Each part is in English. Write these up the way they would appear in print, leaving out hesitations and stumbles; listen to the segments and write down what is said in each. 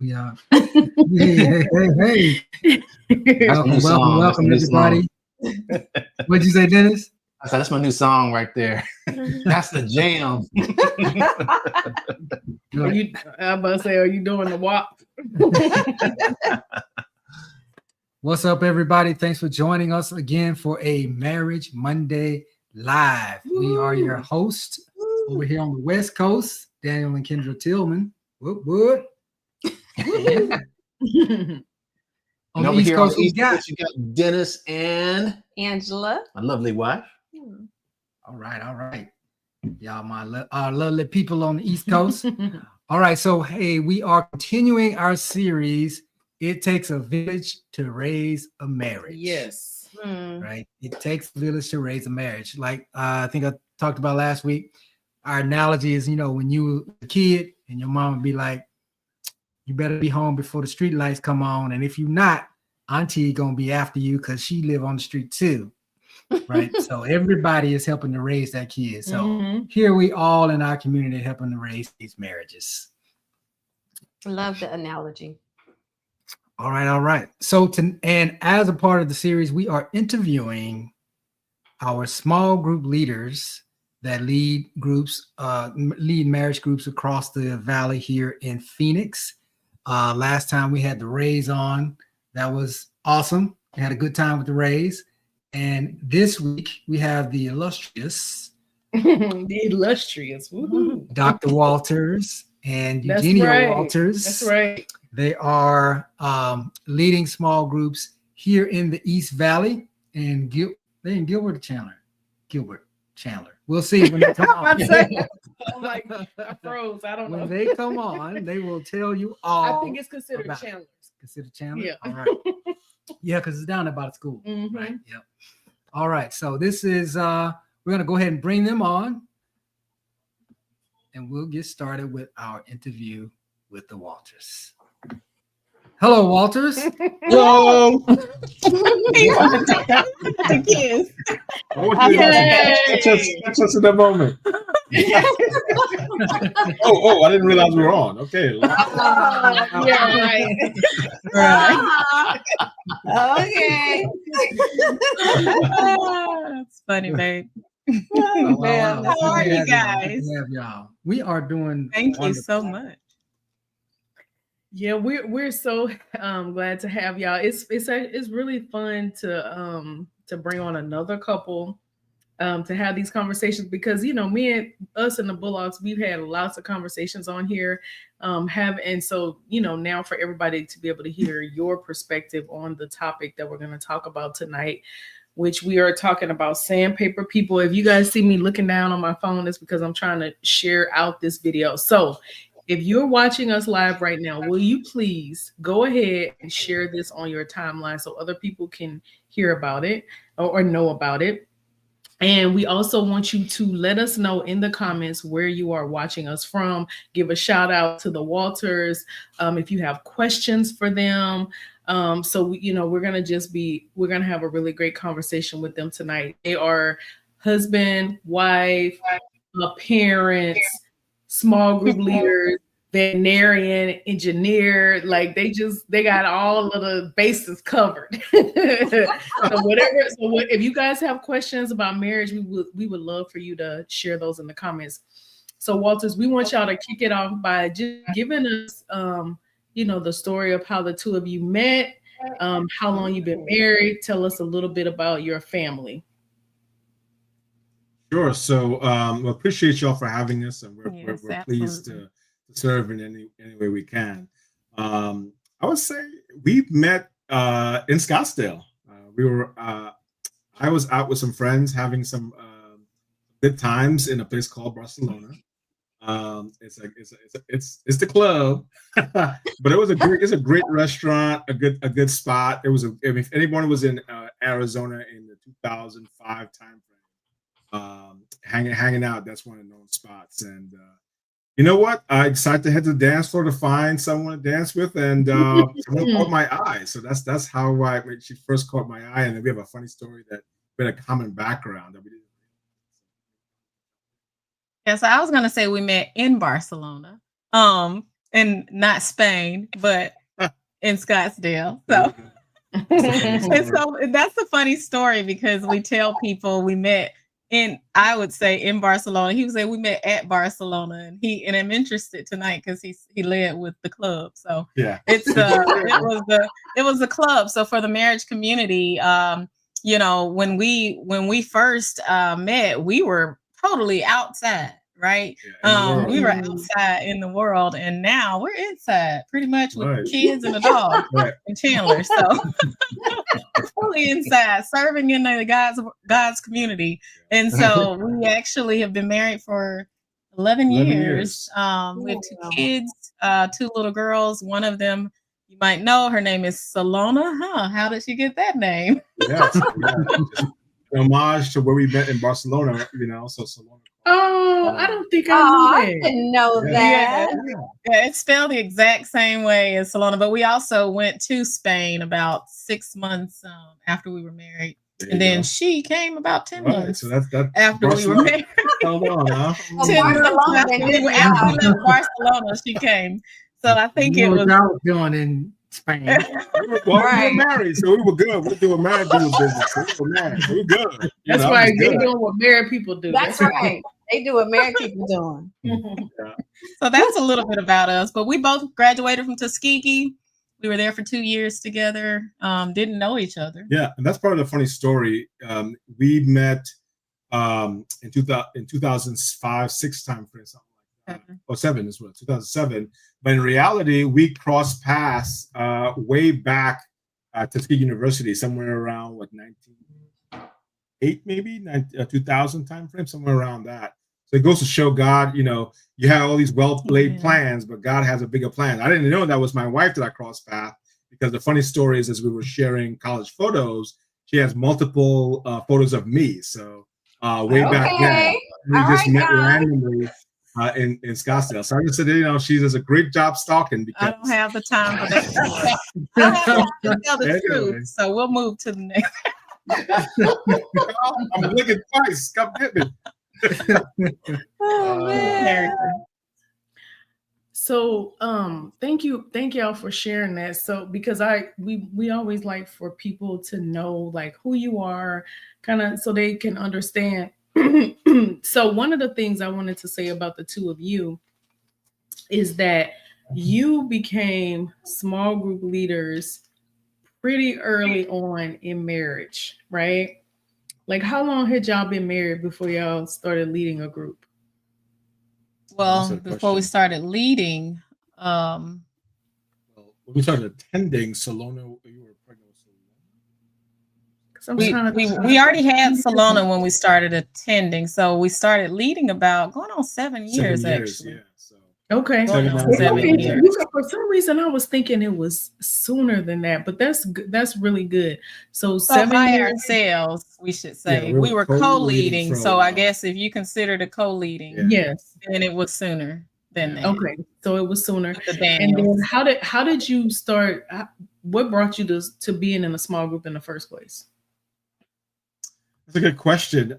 Yeah. Hey. Welcome, everybody. What'd you say, Dennis? I said, that's my new song right there. That's the jam. I'm about to say, are you doing the WAP? What's up, everybody? Thanks for joining us again for a Marriage Monday Live. We are your hosts over here on the West Coast, Daniel and Kendra Tillman. What? On the East Coast, you got Dennis and Angela, my lovely wife. All right. Y'all, our lovely people on the East Coast. All right, so hey, we are continuing our series. It takes a village to raise a marriage. Yes. Right. It takes a village to raise a marriage. Like I think I talked about last week. Our analogy is, when you were a kid and your mom would be like, you better be home before the street lights come on. And if you're not, auntie gonna be after you because she live on the street too. Right. So everybody is helping to raise that kid. So here we all in our community helping to raise these marriages. Love the analogy. All right. So and as a part of the series, we are interviewing our small group leaders that lead marriage groups across the valley here in Phoenix. Last time we had the Rays on. That was awesome. We had a good time with the Rays. And this week we have the illustrious woohoo, Dr. Walters and Eugenia Walters. That's right. They are leading small groups here in the East Valley, and they in Gilbert Chandler. We'll see when they come on. I'm like, I froze. I don't know. When they come on, they will tell you all. I think it's considered Chandler. Considered Chandler? Yeah. All right. Yeah, because it's down there by the school. Right. Yep. All right. So this is we're gonna go ahead and bring them on, and we'll get started with our interview with the Walters. Hello, Walters. Hello. Catch us in that moment. Oh, I didn't realize we were on. Okay. Yeah, right. Okay. That's funny, babe. Wow. How are you guys? Y'all. We are doing. Thank you so much. Yeah, we're so glad to have y'all. It's really fun to bring on another couple to have these conversations because us and the Bullocks, we've had lots of conversations on here, and so now for everybody to be able to hear your perspective on the topic that we're going to talk about tonight, which we are talking about sandpaper people. If you guys see me looking down on my phone, it's because I'm trying to share out this video. So if you're watching us live right now, will you please go ahead and share this on your timeline so other people can hear about it or know about it? And we also want you to let us know in the comments where you are watching us from. Give a shout out to the Walters if you have questions for them. So we're gonna have a really great conversation with them tonight. They are husband, wife, parents, small group leaders, veterinarian, engineer, like they got all of the bases covered. If you guys have questions about marriage, we would love for you to share those in the comments. So Walters, we want y'all to kick it off by just giving us the story of how the two of you met, how long you've been married. Tell us a little bit about your family. Sure. So we appreciate y'all for having us, and we're pleased to serve in any way we can. I would say we met in Scottsdale. I was out with some friends having some good times in a place called Barcelona. It's the club, but it's a great restaurant, a good spot. If anyone was in Arizona in the 2005 time frame, hanging out, that's one of the known spots. And you know what? I decided to head to the dance floor to find someone to dance with, and someone caught my eye. So that's how she first caught my eye. And then we have a funny story that we had a common background that we didn't. Yeah, so I was gonna say we met in Barcelona. in not Spain, but in Scottsdale. So, and so that's a funny story because we tell people we met I would say in Barcelona. He would say we met at Barcelona, and I'm interested tonight because he led with the club. So Yeah. it was the club. So for the marriage community, when we first met, we were totally outside. Right. We were outside in the world, and now we're inside pretty much with kids and a dog and Chandler. So fully inside, serving in the God's community. And so we actually have been married for 11 years. We have 2 kids, 2 little girls. One of them you might know, her name is Salona. How did she get that name? Yes, homage to where we met in Barcelona, so Salona. Oh, I don't think I didn't know that. Yeah, it's spelled the exact same way as Salona, but we also went to Spain about 6 months after we were married. And then she came about 10 months so that's after we were married. Hold on, huh? 10 months after we left Barcelona, she came. So I think it was doing in Spain. We were married, so we were good. We're doing married people business. So we were married. So we're good. That's right. They're doing what married people do. That's right. They do what married people doing. So that's a little bit about us. But we both graduated from Tuskegee. We were there for 2 years together. Didn't know each other. Yeah, and that's part of the funny story. We met in 2005, 6 time frame, something like that. Or 7 as well, 2007. But in reality, we crossed paths way back at Tuskegee University, somewhere around 1998, maybe 2000 time frame, somewhere around that. So it goes to show God, you have all these well-laid plans, but God has a bigger plan. I didn't know that was my wife that I crossed path, because the funny story is, as we were sharing college photos, she has multiple photos of me. So way back then, we just met randomly in Scottsdale. So I just said, she does a great job stalking. Because I don't have the time for that. I have to tell the truth. So we'll move to the next. I'm looking twice. Come get me. Oh, man. So thank y'all for sharing that. So because we always like for people to know who you are, kind of so they can understand. So one of the things I wanted to say about the 2 of you is that you became small group leaders pretty early on in marriage, right? How long had y'all been married before y'all started leading a group? Well, before we started leading, when we started attending Salona, you were pregnant with Salona. We already had Salona when we started attending, so we started leading about going on 7 years actually. Yeah, so. Okay. 7 years. For some reason, I was thinking it was sooner than that, but that's really good. So 7 years. Ourselves, we should say. Yeah, we were co-leading, for so I guess if you consider the co-leading, yes, then it was sooner than that. Okay, so it was sooner. The and then how did you start? What brought you to being in a small group in the first place? That's a good question.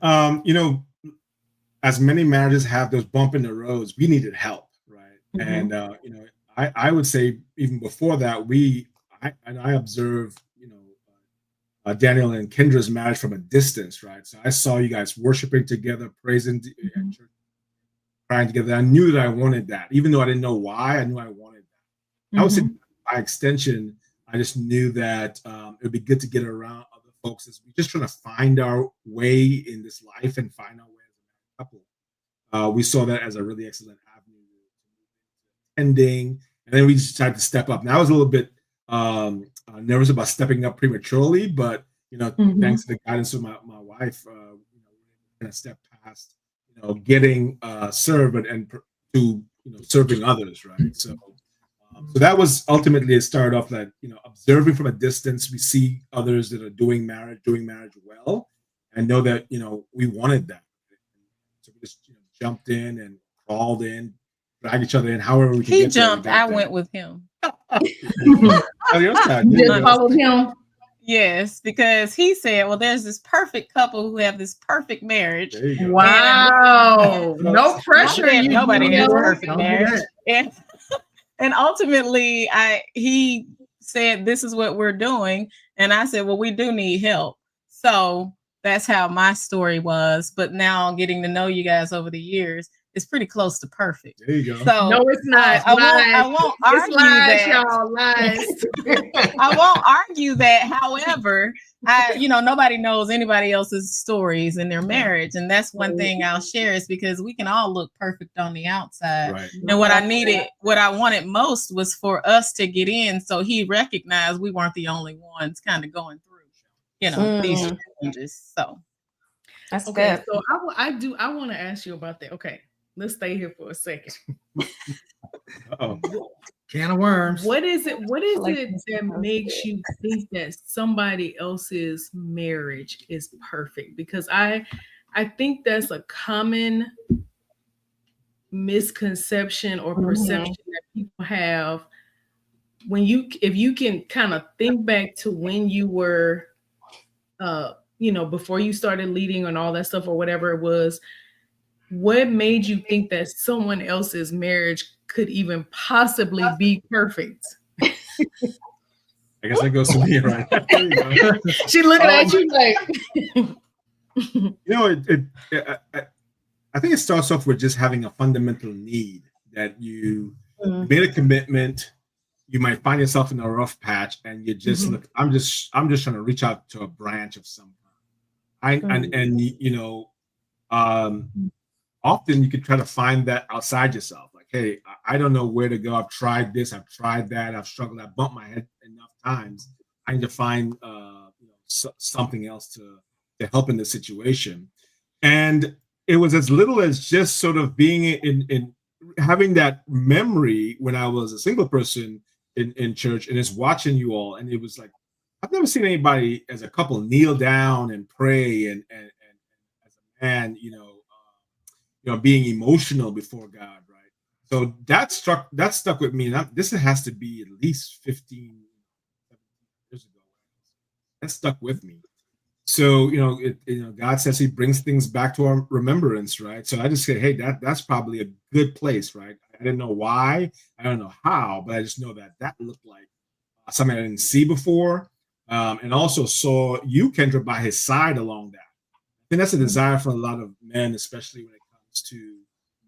As many marriages have those bump in the roads, we needed help. And I would say even before that, I observed Daniel and Kendra's marriage from a distance, right? So I saw you guys worshiping together, praising, and crying together. I knew that I wanted that, even though I didn't know why. I knew I wanted that. I would say by extension, I just knew that it would be good to get around other folks as we just trying to find our way in this life and find our way as a couple. We saw that as a really excellent avenue. Ending, and then we just decided to step up. Now I was a little bit nervous about stepping up prematurely, but thanks to the guidance of my wife, we're going to step past getting served and to serving others, right? So that was ultimately it. Started off that observing from a distance, we see others that are doing marriage well, and know that we wanted that, so we just jumped in and crawled in. Drag each other in however we can. He jumped. I went with him. You just followed him. Yes, because he said, "Well, there's this perfect couple who have this perfect marriage." Wow, no pressure. Nobody has perfect marriage. and ultimately he said, this is what we're doing. And I said, well, we do need help. So that's how my story was. But now getting to know you guys over the years, it's pretty close to perfect. There you go. So No, it's not. I won't argue lies, that. y'all. Lies. I won't argue that. However, nobody knows anybody else's stories in their marriage. And that's one thing I'll share, is because we can all look perfect on the outside. Right. And what I wanted most was for us to get in, so he recognized we weren't the only ones kind of going through, these challenges. So That's Okay, good. so I want to ask you about that. Okay, let's stay here for a second. Oh, Can of worms. What is it that makes you think that somebody else's marriage is perfect? Because I think that's a common misconception or perception that people have if you can kind of think back to when you were before you started leading and all that stuff or whatever it was. What made you think that someone else's marriage could even possibly be perfect? I guess that goes to me, right? There you go. She's looking at you like, I think it starts off with just having a fundamental need that you made a commitment. You might find yourself in a rough patch, and you just look. I'm just trying to reach out to a branch of some kind. Often you could try to find that outside yourself. Like, hey, I don't know where to go. I've tried this. I've tried that. I've struggled. I've bumped my head enough times. I need to find something else to help in this situation. And it was as little as just sort of being in having that memory when I was a single person in church, and just watching you all. And it was like, I've never seen anybody as a couple kneel down and pray and as a man, being emotional before God, right? So that stuck with me. And this has to be at least 15 years ago. That stuck with me. So, God says he brings things back to our remembrance, right? So I just say, hey, that's probably a good place, right? I didn't know why, I don't know how, but I just know that looked like something I didn't see before. And also saw you, Kendra, by his side along that. I think that's a desire for a lot of men, especially when it comes to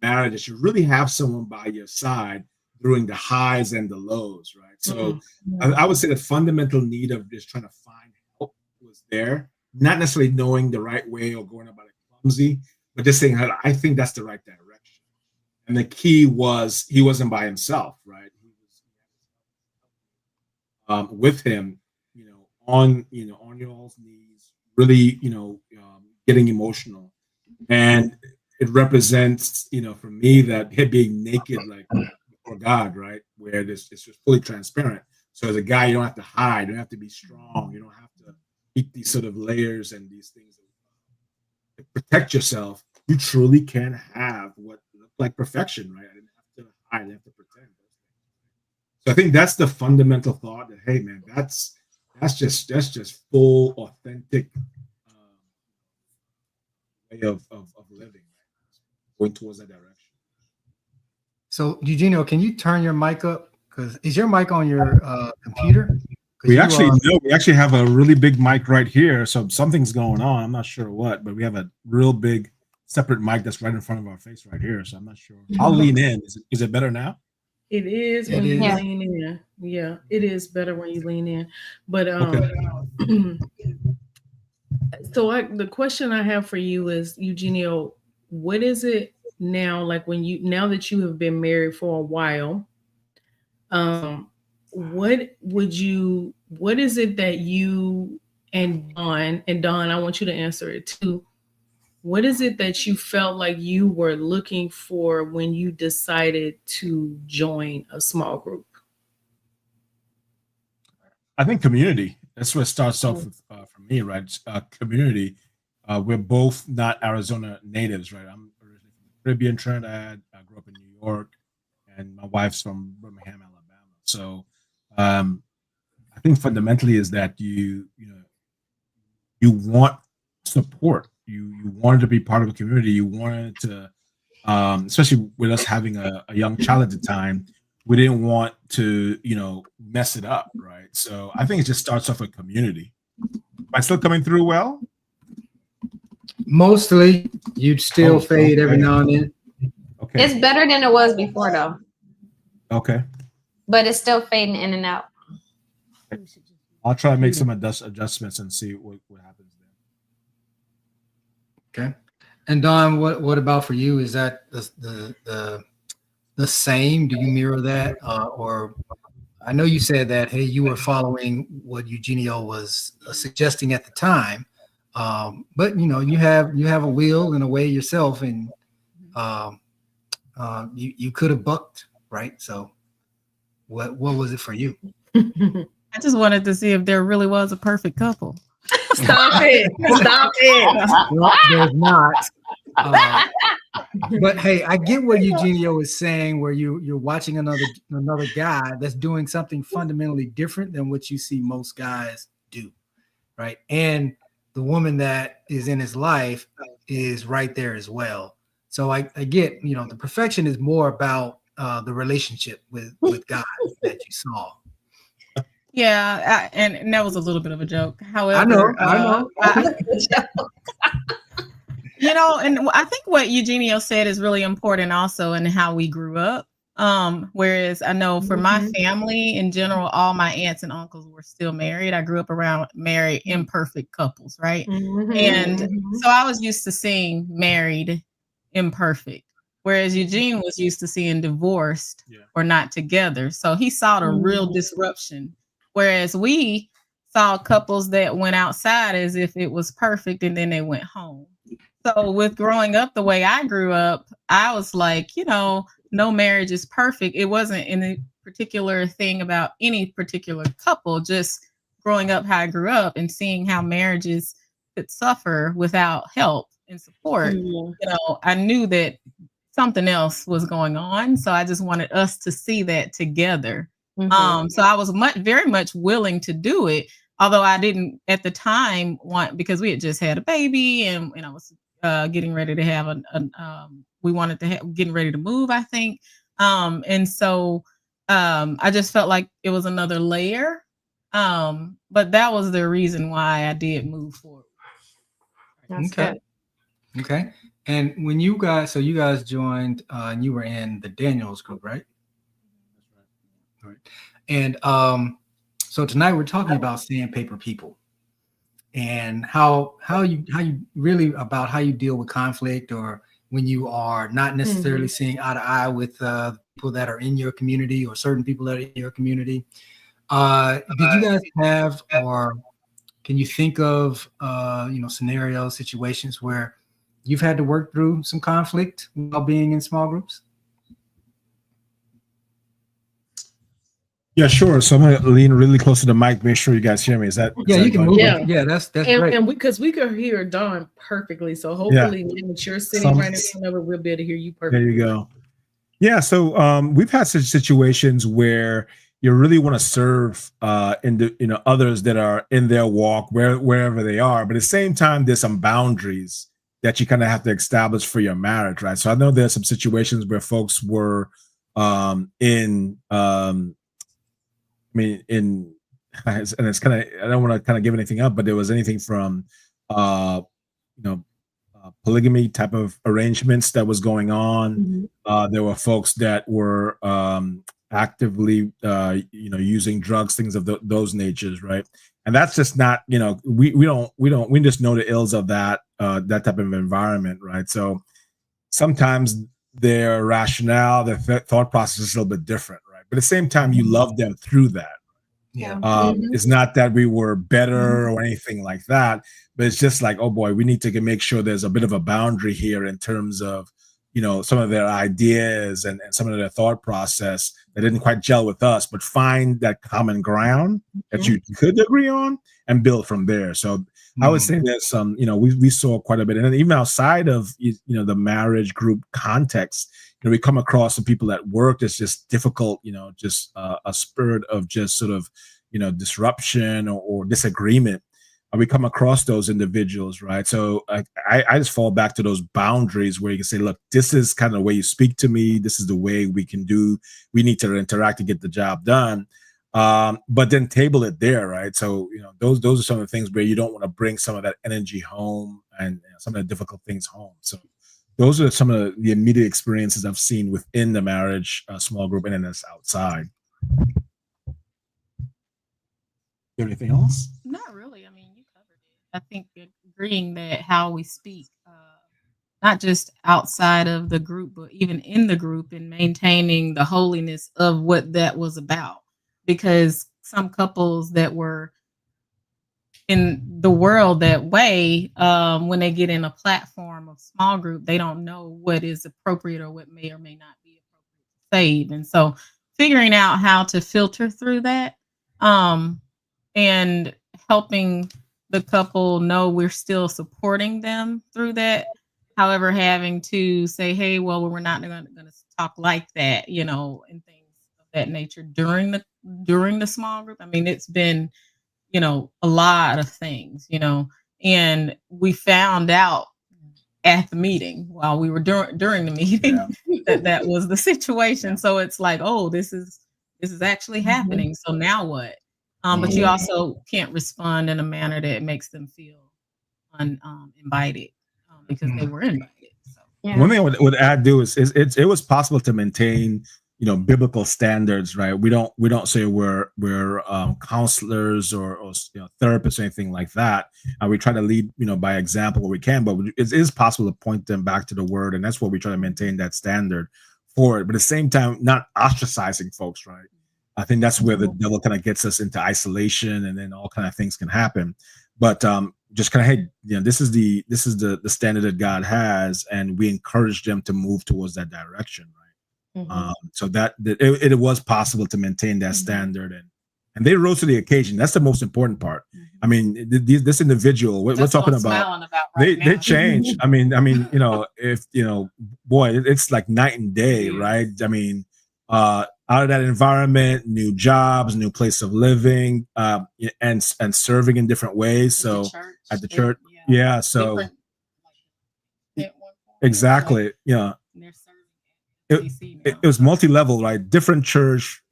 marriage, that you really have someone by your side during the highs and the lows, right? So I would say the fundamental need of just trying to find help was there, not necessarily knowing the right way or going about it clumsy, but just saying, I think that's the right direction. And the key was he wasn't by himself, right? He was with him, on your all's knees, really, getting emotional. And it represents, for me, that being naked, like before God, right? Where it's just fully transparent. So as a guy, you don't have to hide, you don't have to be strong, you don't have to keep these sort of layers and these things to protect yourself. You truly can have what looked like perfection, right? I didn't have to hide, I didn't have to pretend. So I think that's the fundamental thought that, hey man, that's just full, authentic way of living, right? Going towards that direction. So Eugenio, can you turn your mic up? Because is your mic on your computer? We actually have a really big mic right here. So something's going on. I'm not sure what, but we have a real big separate mic that's right in front of our face right here. So I'm not sure. I'll lean in. Is it better now? it is when you lean in. Yeah, it is better when you lean in. But so the question I have for you is, Eugenio, what is it now, like now that you have been married for a while, what is it that you and Don, I want you to answer it too. What is it that you felt like you were looking for when you decided to join a small group? I think community. That's what starts off with for me, right? Community. We're both not Arizona natives, right? I'm originally from the Caribbean, Trinidad. I grew up in New York, and my wife's from Birmingham, Alabama. So I think fundamentally is that you want support. You wanted to be part of a community. You wanted to, especially with us having a young child at the time, we didn't want to, mess it up, right? So I think it just starts off a community. Am I still coming through well? Mostly, you'd still fade every now and then. Okay. It's better than it was before, though. Okay. But it's still fading in and out. I'll try to make some adjustments and see what happens then. Okay. And Don, what about for you? Is that the same? Do you mirror that, or I know you said that hey, you were following what Eugenio was suggesting at the time, but you have a will in a way yourself, and you could have bucked, right? So what was it for you? I just wanted to see if there really was a perfect couple. Stop it. Stop it. Well, there's not. But hey, I get what Eugenio is saying, where you're watching another guy that's doing something fundamentally different than what you see most guys do, right? And the woman that is in his life is right there as well. So I get, the perfection is more about the relationship with God that you saw. Yeah, and that was a little bit of a joke. However, I know. And I think what Eugenio said is really important also in how we grew up. Whereas I know for my family in general, all my aunts and uncles were still married. I grew up around married, imperfect couples, right? And so I was used to seeing married, imperfect. Whereas Eugene was used to seeing divorced or not together. So he saw the real disruption. Whereas we saw couples that went outside as if it was perfect and then they went home. So with growing up the way I grew up, I was like, no marriage is perfect. It wasn't any particular thing about any particular couple, just growing up how I grew up and seeing how marriages could suffer without help and support. I knew that something else was going on. So I just wanted us to see that together. So I was very much willing to do it, although I didn't at the time want, because we had just had a baby and I was getting ready to have getting ready to move, I think. And so I just felt like it was another layer. But that was the reason why I did move forward. Okay. And when you guys joined, and you were in the Daniels group, right? Right. And so tonight we're talking about Sandpaper people and how you really about how you deal with conflict, or when you are not necessarily seeing eye to eye with people that are in your community or certain people that are in your community. Did you guys have, or can you think of scenarios, situations where you've had to work through some conflict while being in small groups? Yeah, sure. So I'm gonna lean really close to the mic. Make sure you guys hear me. Is that? Yeah, you can move. Yeah. Yeah, that's and, great. And because we could hear Don perfectly, so hopefully when you're sitting right in front of it, we'll be able to hear you perfectly. There you go. Yeah. So we've had such situations where you really want to serve others that are in their walk wherever they are, but at the same time, there's some boundaries that you kind of have to establish for your marriage, right? So I know there's some situations where folks were and it's kind of, I don't want to kind of give anything up, but there was anything from, polygamy type of arrangements that was going on. There were folks that were actively, using drugs, things of those natures, right? And that's just not, we just know the ills of that type of environment, right? So sometimes their rationale, their thought process is a little bit different, right? But at the same time, you love them through that. It's not that we were better or anything like that, but it's just like, oh boy, we need to make sure there's a bit of a boundary here in terms of, some of their ideas and some of their thought process that didn't quite gel with us, but find that common ground that you could agree on and build from there. So I would say there's some, we saw quite a bit. And then even outside of, the marriage group context, we come across some people at work that's just difficult, just a spirit of just sort of, disruption or disagreement. we come across those individuals, right? So I just fall back to those boundaries where you can say, look, this is kind of the way you speak to me. This is the way we need to interact to get the job done. But then table it there, right? So, those are some of the things where you don't want to bring some of that energy home and some of the difficult things home. So those are some of the immediate experiences I've seen within the marriage small group and then that's outside. Anything else? Not really. I mean, you covered it. I think agreeing that how we speak, not just outside of the group, but even in the group, and maintaining the holiness of what that was about. Because some couples that were in the world that way, when they get in a platform of small group, they don't know what is appropriate or what may or may not be appropriate to save. And so figuring out how to filter through that, and helping the couple know we're still supporting them through that. However, having to say, hey, well, we're not going to talk like that, and things of that nature during the small group. I mean, it's been, a lot of things, and we found out at the meeting while we were during the meeting that was the situation. So it's like, oh, this is actually happening. So now what? But you also can't respond in a manner that makes them feel uninvited because they were invited. So. Yeah. One thing I would add is it was possible to maintain biblical standards, right? We don't say we're counselors or therapists or anything like that. We try to lead by example where we can, but it is possible to point them back to the word, and that's what we try to maintain that standard for it. But at the same time, not ostracizing folks, right? I think that's where the devil kind of gets us into isolation, and then all kind of things can happen. But just kind of, hey, this is the standard that God has, and we encourage them to move towards that direction, right? Mm-hmm. So that it was possible to maintain that standard, and they rose to the occasion. That's the most important part. Mm-hmm. I mean, this individual we're talking about they changed. I mean, if boy, it's like night and day, right? I mean, out of that environment, new jobs, new place of living, and serving in different ways. So at the church, so exactly, It was multi-level, right? Different church,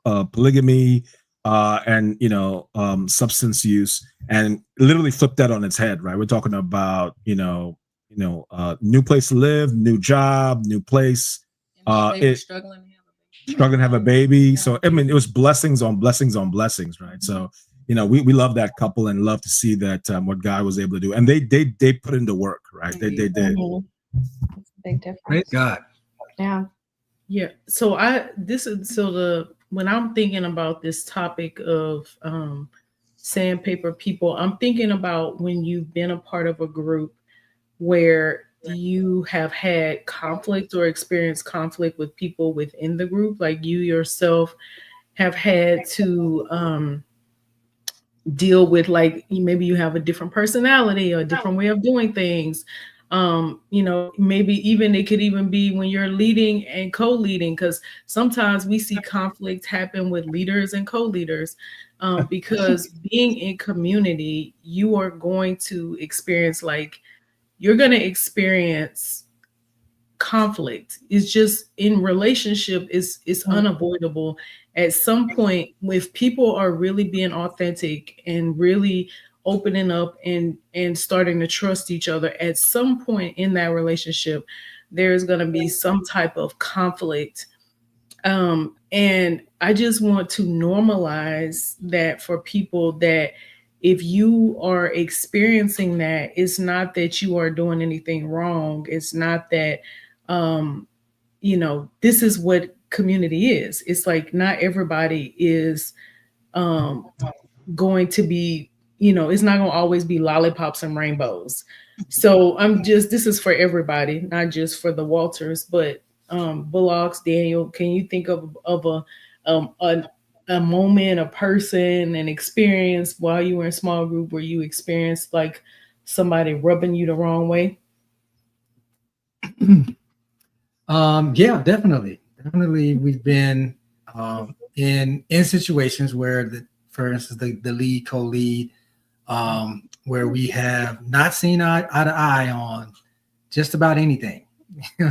polygamy, and substance use, and literally flipped that on its head, right? We're talking about new place to live, new job, new place. Struggling to have a baby. Yeah. So I mean, it was blessings on blessings on blessings, right? So we love that couple and love to see that what God was able to do, and they put in the work, right? They did. Mm-hmm. That's a big difference. Praise God. Yeah. So when I'm thinking about this topic of sandpaper people, I'm thinking about when you've been a part of a group where you have had conflict or experienced conflict with people within the group, like you yourself have had to deal with, like maybe you have a different personality or a different way of doing things. Maybe even it could even be when you're leading and co-leading, because sometimes we see conflict happen with leaders and co-leaders, because being in community, you are going to experience conflict. It's just in relationship is unavoidable. At some point, if people are really being authentic and really opening up and starting to trust each other, at some point in that relationship, there's going to be some type of conflict. And I just want to normalize that for people, that if you are experiencing that, it's not that you are doing anything wrong. It's not that, this is what community is. It's like not everybody is going to be, it's not going to always be lollipops and rainbows. So this is for everybody, not just for the Walters, but Bullocks, Daniel, can you think of a moment, a person, an experience while you were in small group where you experienced like somebody rubbing you the wrong way? Yeah, definitely. We've been in situations where for instance, the lead, co-lead, where we have not seen eye to eye on just about anything.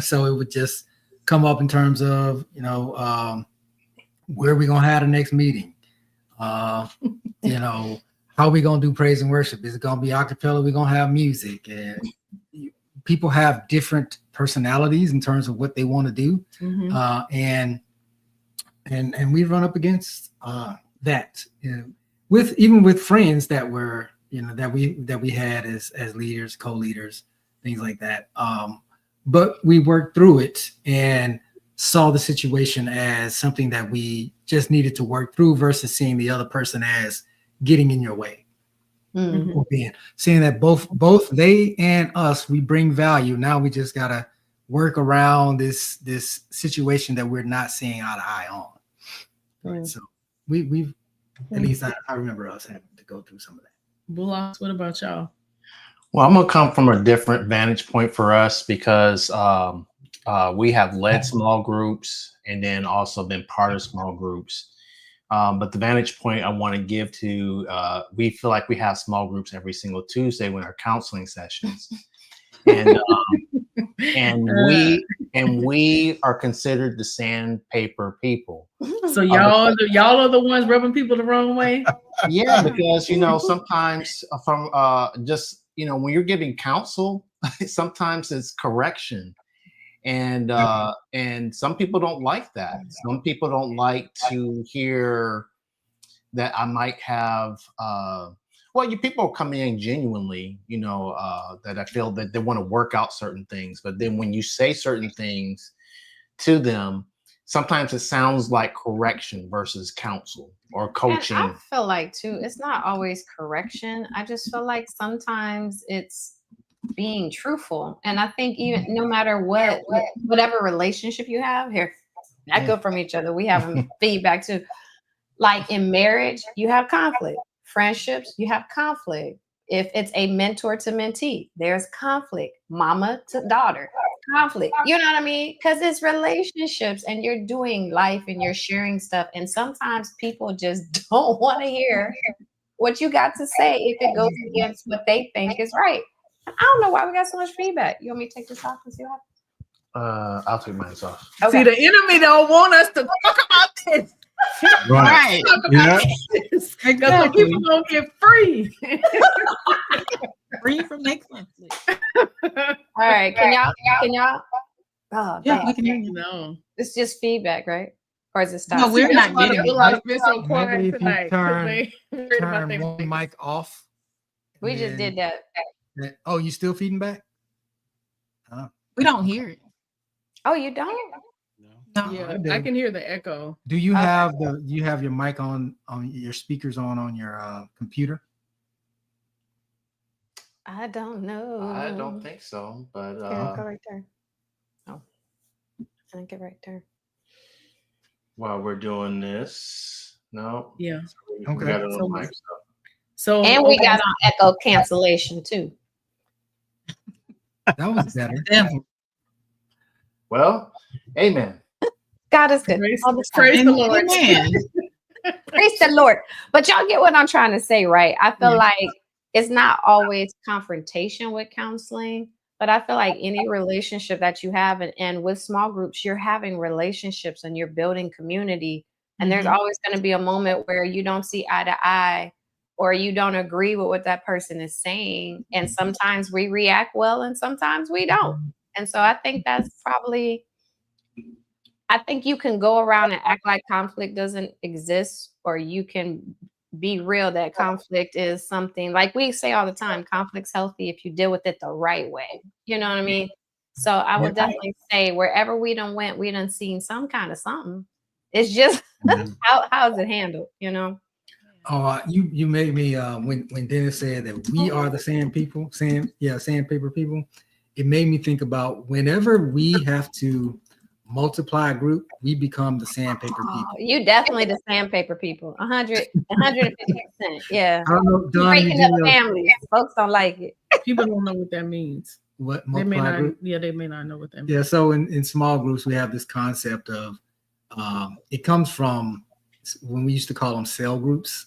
So it would just come up in terms of, where are we going to have the next meeting? How are we going to do praise and worship? Is it going to be acapella? We're going to have music. And people have different personalities in terms of what they want to do. And we run up against that, with friends that were, that we had as leaders, co-leaders, things like that. But we worked through it and saw the situation as something that we just needed to work through versus seeing the other person as getting in your way. Or seeing that both they and us, we bring value. Now we just gotta work around this situation that we're not seeing eye to eye on. Right. So we've at least I remember us having to go through some of that. Bullocks, what about y'all? Well, I'm gonna come from a different vantage point for us because we have led small groups and then also been part of small groups. But the vantage point I want to give to, we feel like we have small groups every single Tuesday when our counseling sessions, and we are considered the sandpaper people. So y'all are the ones rubbing people the wrong way. Yeah, because sometimes from just when you're giving counsel, sometimes it's correction. And some people don't like that. Some people don't like to hear that I might have you people come in genuinely, that I feel that they want to work out certain things. But then when you say certain things to them, sometimes it sounds like correction versus counsel or coaching. And I feel like too, it's not always correction. I just feel like sometimes it's being truthful. And I think even no matter whatever relationship you have here, echo from each other, we have feedback too. Like in marriage, you have conflict. Friendships, you have conflict. If it's a mentor to mentee, there's conflict. Mama to daughter, conflict. You know what I mean? Because it's relationships and you're doing life and you're sharing stuff. And sometimes people just don't want to hear what you got to say if it goes against what they think is right. I don't know why we got so much feedback. You want me to take this off and see what happens? I'll take mine off. Okay. See, the enemy don't want us to talk about this. Right. Talk about this. Because people gonna get free. Free from their conflict. All right. Can y'all? Oh, yeah, we can hear you. No. It's just feedback, right? Or is it stop? No, we're not getting it. Been so quiet Maybe if you tonight. turn one mic off. We just did that. Oh, you still feeding back? We don't hear it. Oh, you don't? No. Yeah, I can hear the echo. Do you have your mic on your speakers on your computer? I don't know. I don't think so, but Go right there. Oh, I think it right there. While we're doing this, no. Yeah. We Okay. got it on mic. So And we got on echo cancellation too. That was better. Well, amen. God is good. Praise the Lord. Praise the Lord. But y'all get what I'm trying to say, right? I feel like it's not always confrontation with counseling, but I feel like any relationship that you have and with small groups, you're having relationships and you're building community. And there's always going to be a moment where you don't see eye to eye or you don't agree with what that person is saying. And sometimes we react well and sometimes we don't. And so I think that's probably, I think you can go around and act like conflict doesn't exist, or you can be real that conflict is something like we say all the time, conflict's healthy if you deal with it the right way. You know what I mean? So I would definitely say wherever we done went, we done seen some kind of something. It's just how is it handled, you know? Oh, you made me when Dennis said that we are the sandpaper people. It made me think about whenever we have to multiply a group, we become the sandpaper people. You definitely the sandpaper people. 150%. Yeah. I don't know, Don, breaking up families. Folks don't like it. People don't know what that means. What They may multiply not. group? Yeah, they may not know what that means. Yeah, so in small groups, we have this concept of it comes from when we used to call them cell groups.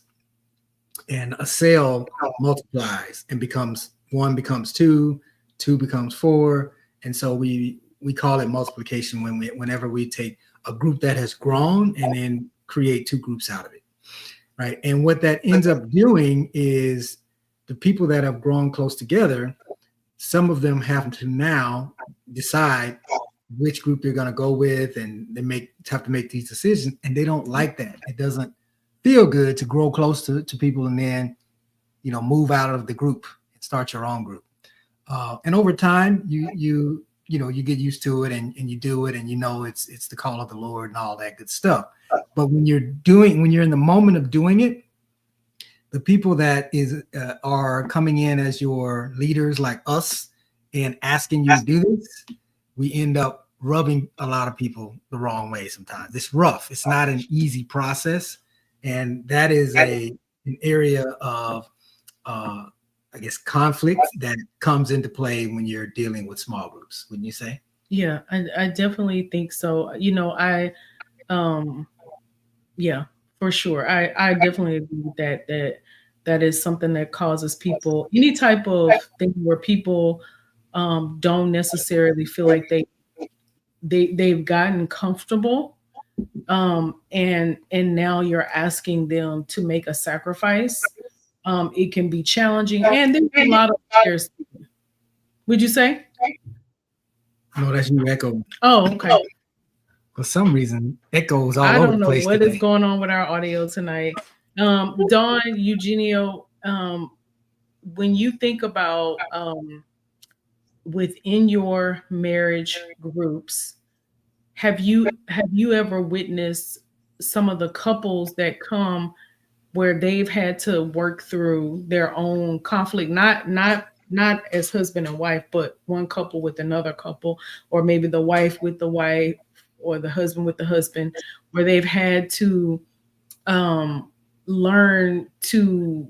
and a cell multiplies and becomes 1 becomes 2, 2 becomes 4, and so we call it multiplication whenever we take a group that has grown and then create 2 groups out of it, right? And what that ends up doing is the people that have grown close together, some of them have to now decide which group they're going to go with, and they have to make these decisions, and they don't like that. It doesn't feel good to grow close to people and then, move out of the group and start your own group. And over time, you get used to it, and you do it, and it's the call of the Lord and all that good stuff. But when you're in the moment of doing it, the people that are coming in as your leaders, like us, and asking you to do this, we end up rubbing a lot of people the wrong way sometimes. It's rough. It's not an easy process. And that is an area of, I guess, conflict that comes into play when you're dealing with small groups, wouldn't you say? Yeah, I definitely think so. Yeah, for sure. I definitely agree with that is something that causes people, any type of thing where people don't necessarily feel like they've gotten comfortable, and now you're asking them to make a sacrifice. It can be challenging, and there's a lot of fears. Would you say? No, that's you echo. Oh, okay. For some reason, echoes all I over don't the know place what today. is going on with our audio tonight. Dawn, Eugenio, when you think about within your marriage groups, have you ever witnessed some of the couples that come where they've had to work through their own conflict, not as husband and wife, but one couple with another couple, or maybe the wife with the wife, or the husband with the husband, where they've had to learn to,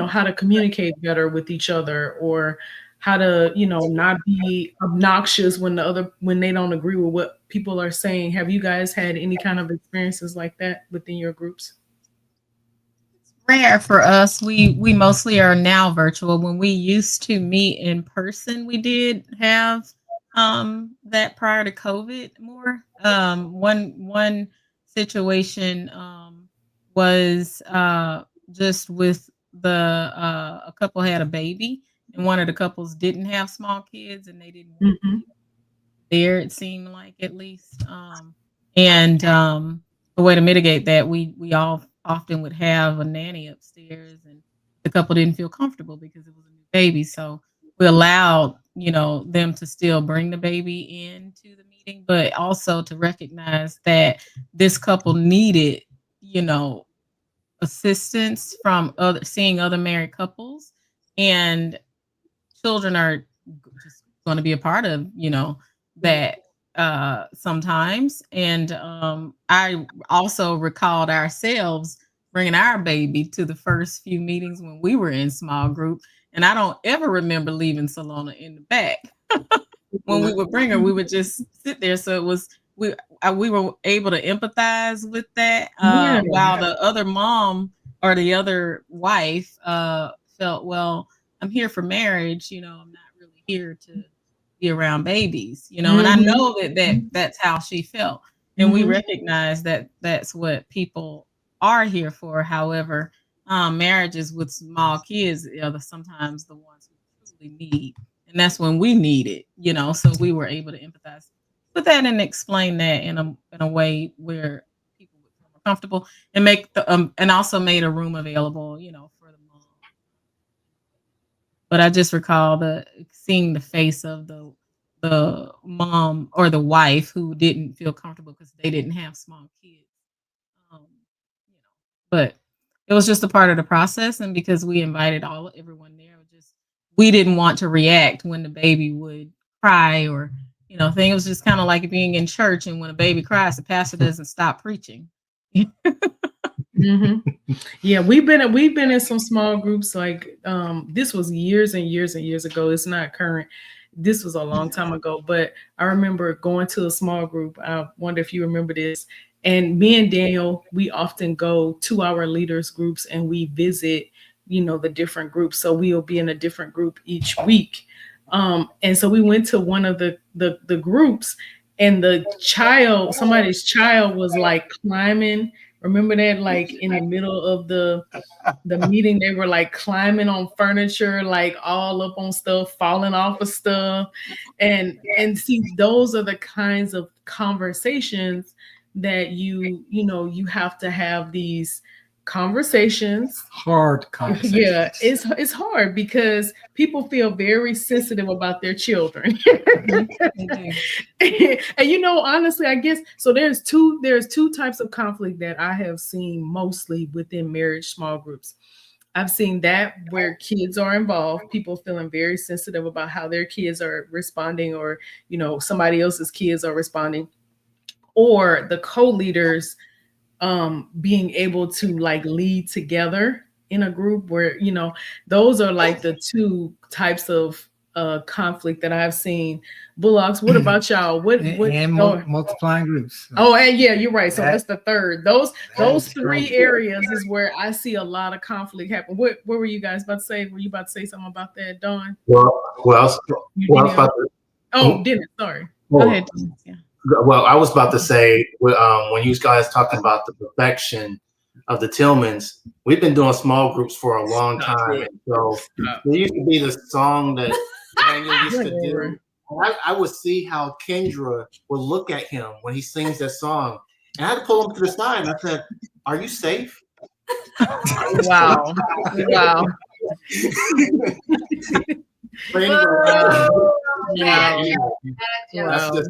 how to communicate better with each other, or how to, not be obnoxious when they don't agree with what people are saying. Have you guys had any kind of experiences like that within your groups? Rare for us. We mostly are now virtual. When we used to meet in person, we did have that prior to COVID more. One situation was just with a couple had a baby, and one of the couples didn't have small kids, and they didn't want Mm-hmm. there, it seemed like, at least. And the way to mitigate that, we all often would have a nanny upstairs, and the couple didn't feel comfortable because it was a new baby. So we allowed, them to still bring the baby into the meeting, but also to recognize that this couple needed, assistance from seeing other married couples, and children are just going to be a part of, that sometimes. And I also recalled ourselves bringing our baby to the first few meetings when we were in small group, and I don't ever remember leaving Salona in the back. When we would bring her, we would just sit there. So it was, we were able to empathize with that, while the other mom or the other wife felt, well, I'm here for marriage, I'm not really here to be around babies, and I know that's how she felt. And we recognize that that's what people are here for. However, marriages with small kids are sometimes the ones who truly need, and that's when we need it, so we were able to empathize with that and explain that in a way where people would feel more comfortable, and make the and also made a room available, for the mom. But I just recall seeing the face of the mom or the wife who didn't feel comfortable because they didn't have small kids. Um, but it was just a part of the process, and because we invited everyone there, we didn't want to react when the baby would cry, or thing. It was just kind of like being in church, and when a baby cries, the pastor doesn't stop preaching. Yeah, we've been in some small groups, like this was years and years and years ago. It's not current. This was a long time ago, but I remember going to a small group. I wonder if you remember this. And me and Daniel, we often go to our leaders groups and we visit, the different groups. So we'll be in a different group each week. And so we went to one of the groups, and somebody's child was like climbing. Remember that, like in the middle of the meeting, they were like climbing on furniture, like all up on stuff, falling off of stuff. And see, those are the kinds of conversations that you have to have these conversations. Hard conversations. Yeah, it's hard because people feel very sensitive about their children. And honestly, I guess so. There's two types of conflict that I have seen mostly within marriage small groups. I've seen that where kids are involved, people feeling very sensitive about how their kids are responding, or somebody else's kids are responding, or the co-leaders being able to like lead together in a group where those are like the two types of conflict that I've seen. Bullocks, what about y'all? Multiplying groups. Oh, and yeah, you're right. So that's the third. Those three areas is where I see a lot of conflict happen. What were you guys about to say? Were you about to say something about that, Dawn? Dennis, sorry. Go ahead. Yeah. Well, I was about to say, when you guys talking about the perfection of the Tillmans, we've been doing small groups for a long time. And so there used to be the song that Daniel used to do. I would see how Kendra would look at him when he sings that song. And I had to pull him to the side. And I said, "Are you safe?" Wow. Wow. That was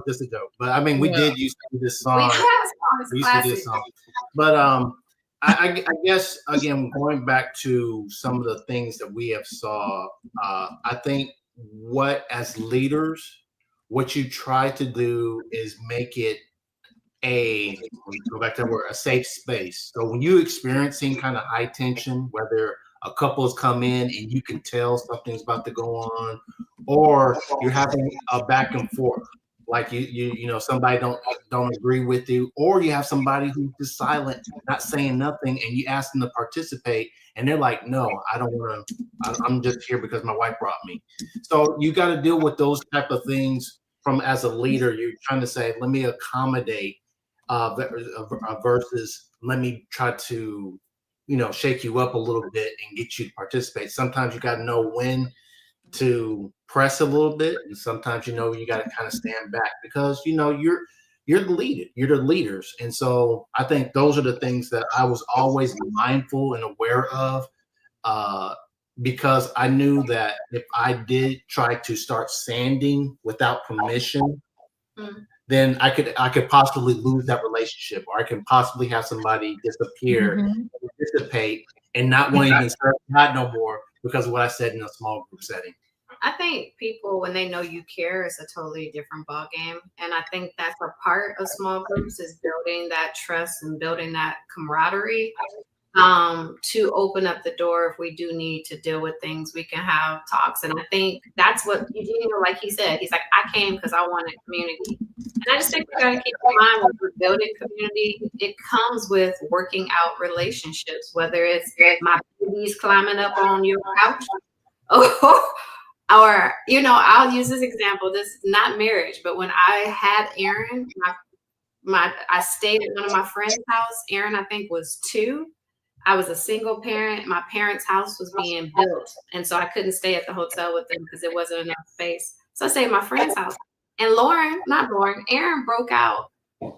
just a joke. But I mean, we did used to do this song. We used to do this song. But I guess again, going back to some of the things that we have saw, I think as leaders, what you try to do is make it a safe space. So when you're experiencing kind of high tension, whether a couple has come in and you can tell something's about to go on, or you're having a back and forth, like somebody don't agree with you, or you have somebody who's just silent, not saying nothing, and you ask them to participate, and they're like, "No, I don't want to. I'm just here because my wife brought me." So you got to deal with those type of things as a leader. You're trying to say, "Let me accommodate," versus let me try to shake you up a little bit and get you to participate. Sometimes you got to know when to press a little bit, and sometimes you got to kind of stand back because you're the leader, you're the leaders. And so I think those are the things that I was always mindful and aware of, because I knew that if I did try to start sanding without permission, then I could possibly lose that relationship, or I can possibly have somebody disappear, dissipate, and not want to even serve God no more because of what I said in a small group setting. I think people, when they know you care, it's a totally different ballgame. And I think that's a part of small groups, is building that trust and building that camaraderie, to open up the door. If we do need to deal with things, we can have talks. And I think that's what Eugene, like he said, he's like, I came because I wanted community. And I just think we got to keep in mind, when we're building community, it comes with working out relationships, whether it's my baby's climbing up on your couch, or I'll use this example. This is not marriage, but when I had Aaron, I stayed at one of my friends' house. Aaron, I think, was 2. I was a single parent. My parents' house was being built, and so I couldn't stay at the hotel with them because there wasn't enough space. So I stayed at my friend's house. And Aaron broke out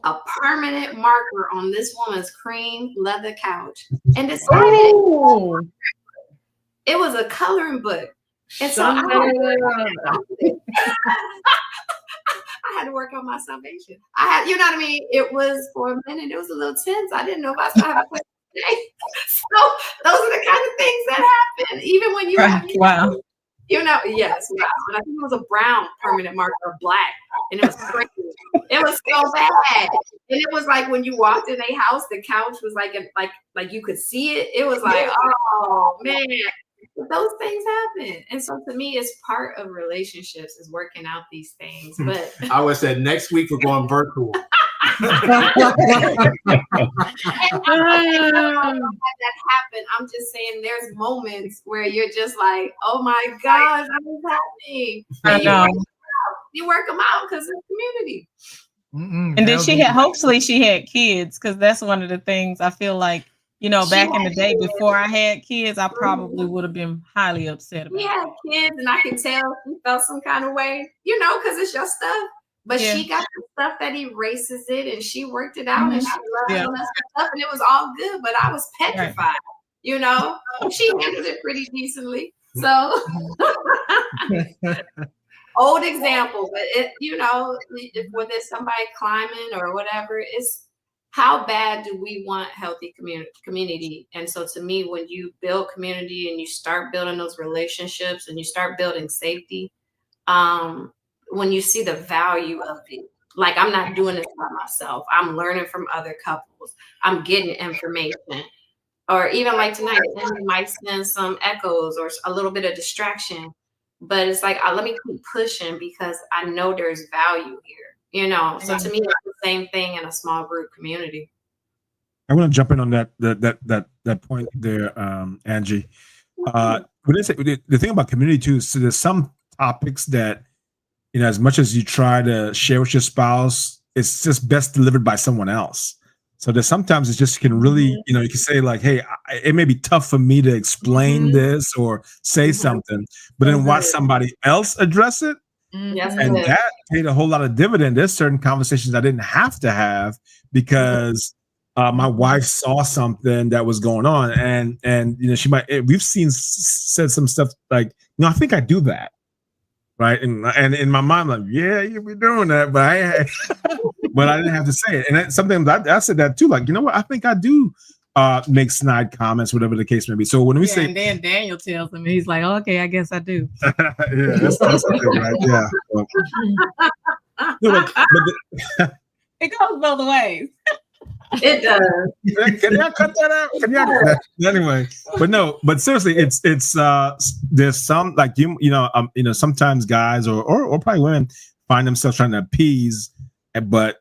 a permanent marker on this woman's cream leather couch and decided it was a coloring book. And so I had to work on my salvation. You know what I mean? It was, for a minute, it was a little tense. I didn't know if I was going to have a place today. So those are the kind of things that happen, even when you have, wow. Yes, wow. And I think it was a brown permanent marker, or black, and it was crazy. It was so bad, and it was like when you walked in a house, the couch was like you could see it. It was like, oh man, those things happen. And so to me, it's part of relationships, is working out these things. But I would say next week we're going virtual. that happen. I'm just saying there's moments where you're just like, oh my gosh, what is happening? I know. You work them out because it's community. And then hopefully she had kids, because that's one of the things I feel like, back in the day before I had kids, I probably would have been highly upset about it. We had kids, and I can tell she felt some kind of way, because it's your stuff. But she got the stuff that erases it, and she worked it out, and she loved all that stuff, and it was all good. But I was petrified, She handled it pretty decently. So, old example, but whether it's somebody climbing or whatever, it's how bad do we want healthy community? And so, to me, when you build community and you start building those relationships and you start building safety, when you see the value of it, like I'm not doing this by myself. I'm learning from other couples. I'm getting information. Or even like tonight, you might send some echoes or a little bit of distraction. But it's like, let me keep pushing because I know there's value here, So to me, it's the same thing in a small group community. I want to jump in on that point there, Angie. The thing about community too is there's some topics that, as much as you try to share with your spouse, it's just best delivered by someone else. So that sometimes it just can really, you can say like, hey, it may be tough for me to explain this or say something, but then watch somebody else address it. And that paid a whole lot of dividend. There's certain conversations I didn't have to have because my wife saw something that was going on, and she might. We've said some stuff like, I think I do that, right? And in my mind, like, yeah, you be doing that, but I didn't have to say it. And sometimes I said that too, like, what? I think I do make snide comments, whatever the case may be. So when we say, and then Daniel tells him, he's like, oh, okay, I guess I do. Yeah, that's the thing, right? Yeah. It goes both ways. It does. Can y'all cut that out? Anyway, but seriously, it's there's some like sometimes guys or probably women find themselves trying to appease, but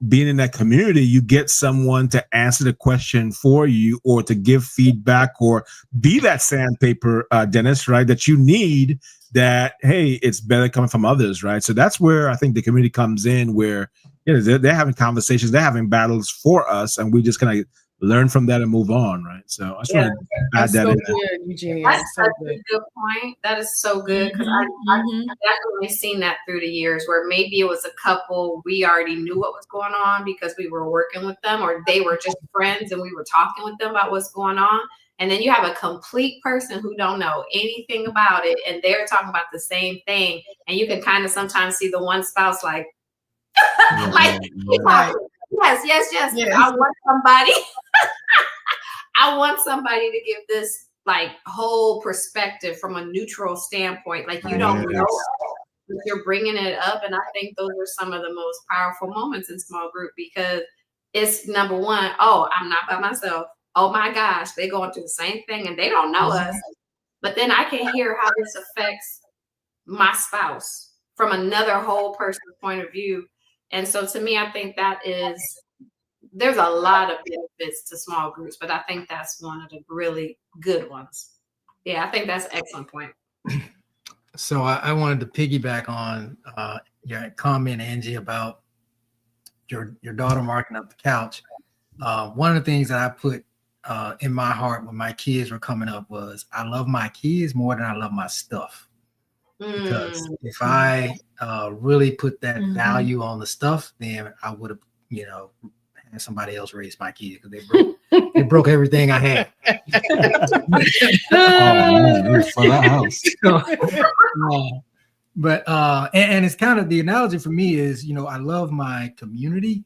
being in that community, you get someone to answer the question for you or to give feedback or be that sandpaper, Dennis, right? That you need. That hey, it's better coming from others, right? So that's where I think the community comes in, where they're having conversations, they're having battles for us, and we just kind of learn from that and move on, right? So I just want to add that so in. Good, Eugenia. That's such a good point. That is so good because I've definitely seen that through the years where maybe it was a couple we already knew what was going on because we were working with them, or they were just friends and we were talking with them about what's going on. And then you have a complete person who don't know anything about it, and they're talking about the same thing. And you can kind of sometimes see the one spouse like, yes. I want somebody. I want somebody to give this like whole perspective from a neutral standpoint. Like you don't know, but you're bringing it up, and I think those are some of the most powerful moments in small group because it's number one. Oh, I'm not by myself. Oh my gosh, they're going through the same thing, and they don't know us. But then I can hear how this affects my spouse from another whole person's point of view. And so to me, I think there's a lot of benefits to small groups, but I think that's one of the really good ones. Yeah, I think that's an excellent point. So I wanted to piggyback on your comment, Angie, about your daughter marking up the couch. One of the things that I put in my heart when my kids were coming up was I love my kids more than I love my stuff. Because if I really put that value on the stuff, then I would have, had somebody else raise my kids because they broke everything I had. For that house. But and it's kind of the analogy for me is, I love my community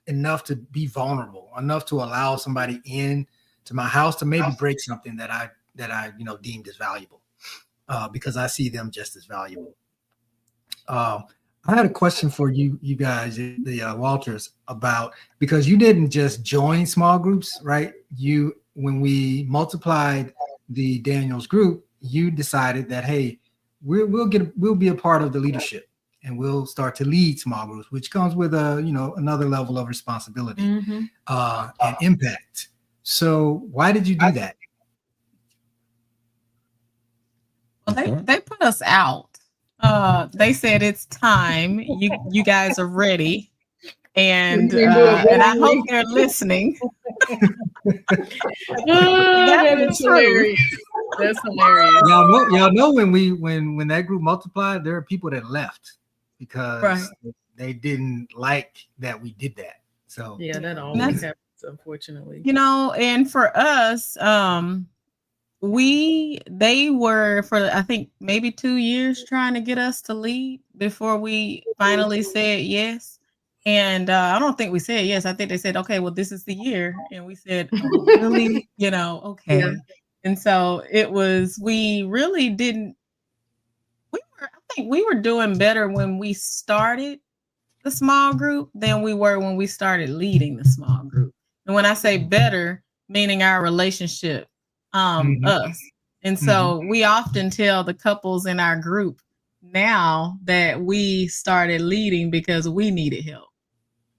enough to be vulnerable, enough to allow somebody in to my house to maybe break something that I deemed as valuable. Because I see them just as valuable. I had a question for you guys, the Walters, about because you didn't just join small groups, right? When we multiplied the Daniels group, you decided that hey, we'll be a part of the leadership, and we'll start to lead small groups, which comes with another level of responsibility and impact. So why did you do that? Well, they put us out. They said it's time. You guys are ready, and I hope they're listening. That's hilarious. That's hilarious. Y'all know when that group multiplied, there are people that left because they didn't like that we did that. So yeah, that always happens, unfortunately. And for us, they were for I think maybe 2 years trying to get us to lead before we finally said yes. And I don't think we said yes. I think they said, okay, well, this is the year. And we said, oh, really? Okay. Yeah. And so it was, we really didn't, I think we were doing better when we started the small group than we were when we started leading the small group. And when I say better, meaning our relationship, us. And so we often tell the couples in our group now that we started leading because we needed help.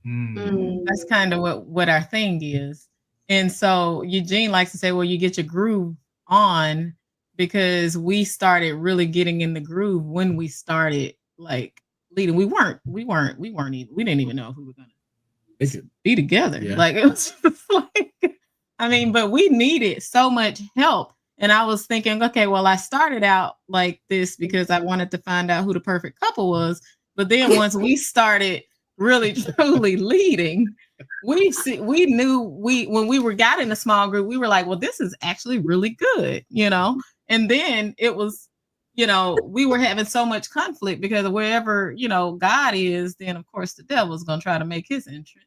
That's kind of what our thing is. And so Eugene likes to say, well, you get your groove on because we started really getting in the groove when we started like leading. We didn't even know if we were gonna be together. Yeah. Like it was just like, but we needed so much help. And I was thinking, okay, well, I started out like this because I wanted to find out who the perfect couple was. But then once we started really truly leading, we knew when we got in a small group, we were like, well, this is actually really good, and then it was, we were having so much conflict because wherever, God is, then of course the devil's going to try to make his entrance.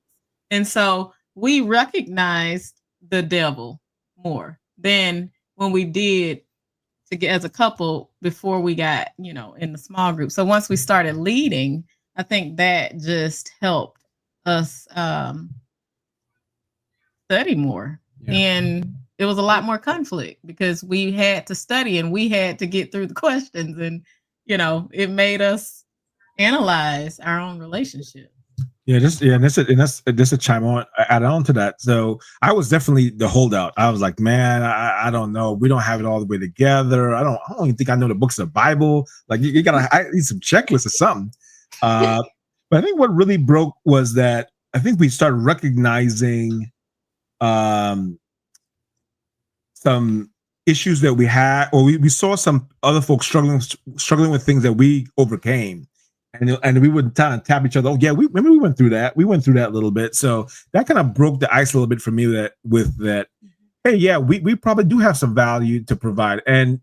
And so we recognized the devil more than when we did to get as a couple before we got, in the small group. So once we started leading, I think that just helped us study more. Yeah. And it was a lot more conflict because we had to study and we had to get through the questions, and it made us analyze our own relationship. And that's a chime on, add on to that. So I was definitely the holdout. I was like, man, I don't know. We don't have it all the way together. I don't even think I know the books of the Bible. Like I need some checklists or something. But I think what really broke was that I think we started recognizing some issues that we had, or we saw some other folks struggling with things that we overcame. And we would tap each other. Oh yeah, we went through that. We went through that a little bit. So that kind of broke the ice a little bit for me. Hey, yeah, we probably do have some value to provide. And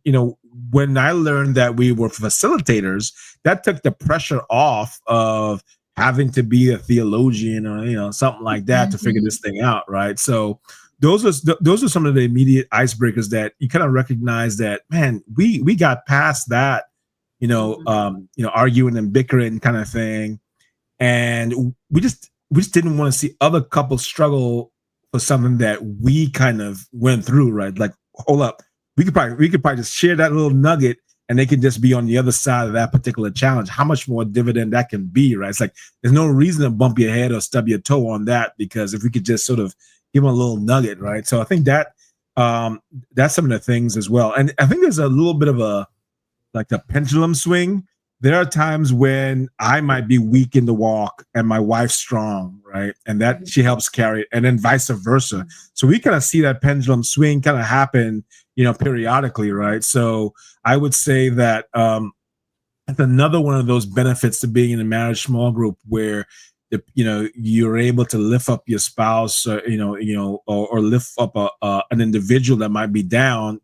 when I learned that we were facilitators, that took the pressure off of having to be a theologian or something like that to figure this thing out, right? So those are some of the immediate icebreakers that you kind of recognize that, man, we got past that. Arguing and bickering kind of thing. And we just didn't want to see other couples struggle for something that we kind of went through, right? Like, hold up, we could probably just share that little nugget and they can just be on the other side of that particular challenge. How much more dividend that can be, right? It's like, there's no reason to bump your head or stub your toe on that, because if we could just sort of give them a little nugget, right? So I think that that's some of the things as well. And I think there's a little bit of a pendulum swing. There are times when I might be weak in the walk and my wife's strong, right? And that she helps carry it, and then vice versa. So we kind of see that pendulum swing kind of happen, periodically, right? So I would say that it's another one of those benefits to being in a marriage small group where you're able to lift up your spouse, or lift up an individual that might be down.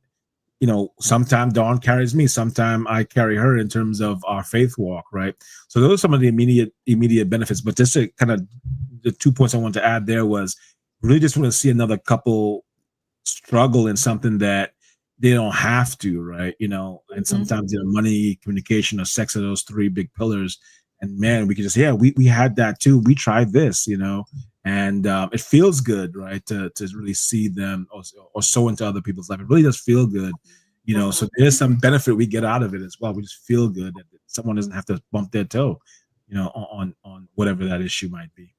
Sometimes Dawn carries me, sometimes I carry her in terms of our faith walk, right? So those are some of the immediate benefits. But just to kind of the 2 points I want to add there was really just want to see another couple struggle in something that they don't have to, right? And sometimes money, communication, or sex are those three big pillars. And man, we could just, we had that too. We tried this, and it feels good, right? To really see them or sow into other people's life. It really does feel good, So there's some benefit we get out of it as well. We just feel good that someone doesn't have to bump their toe. on whatever that issue might be.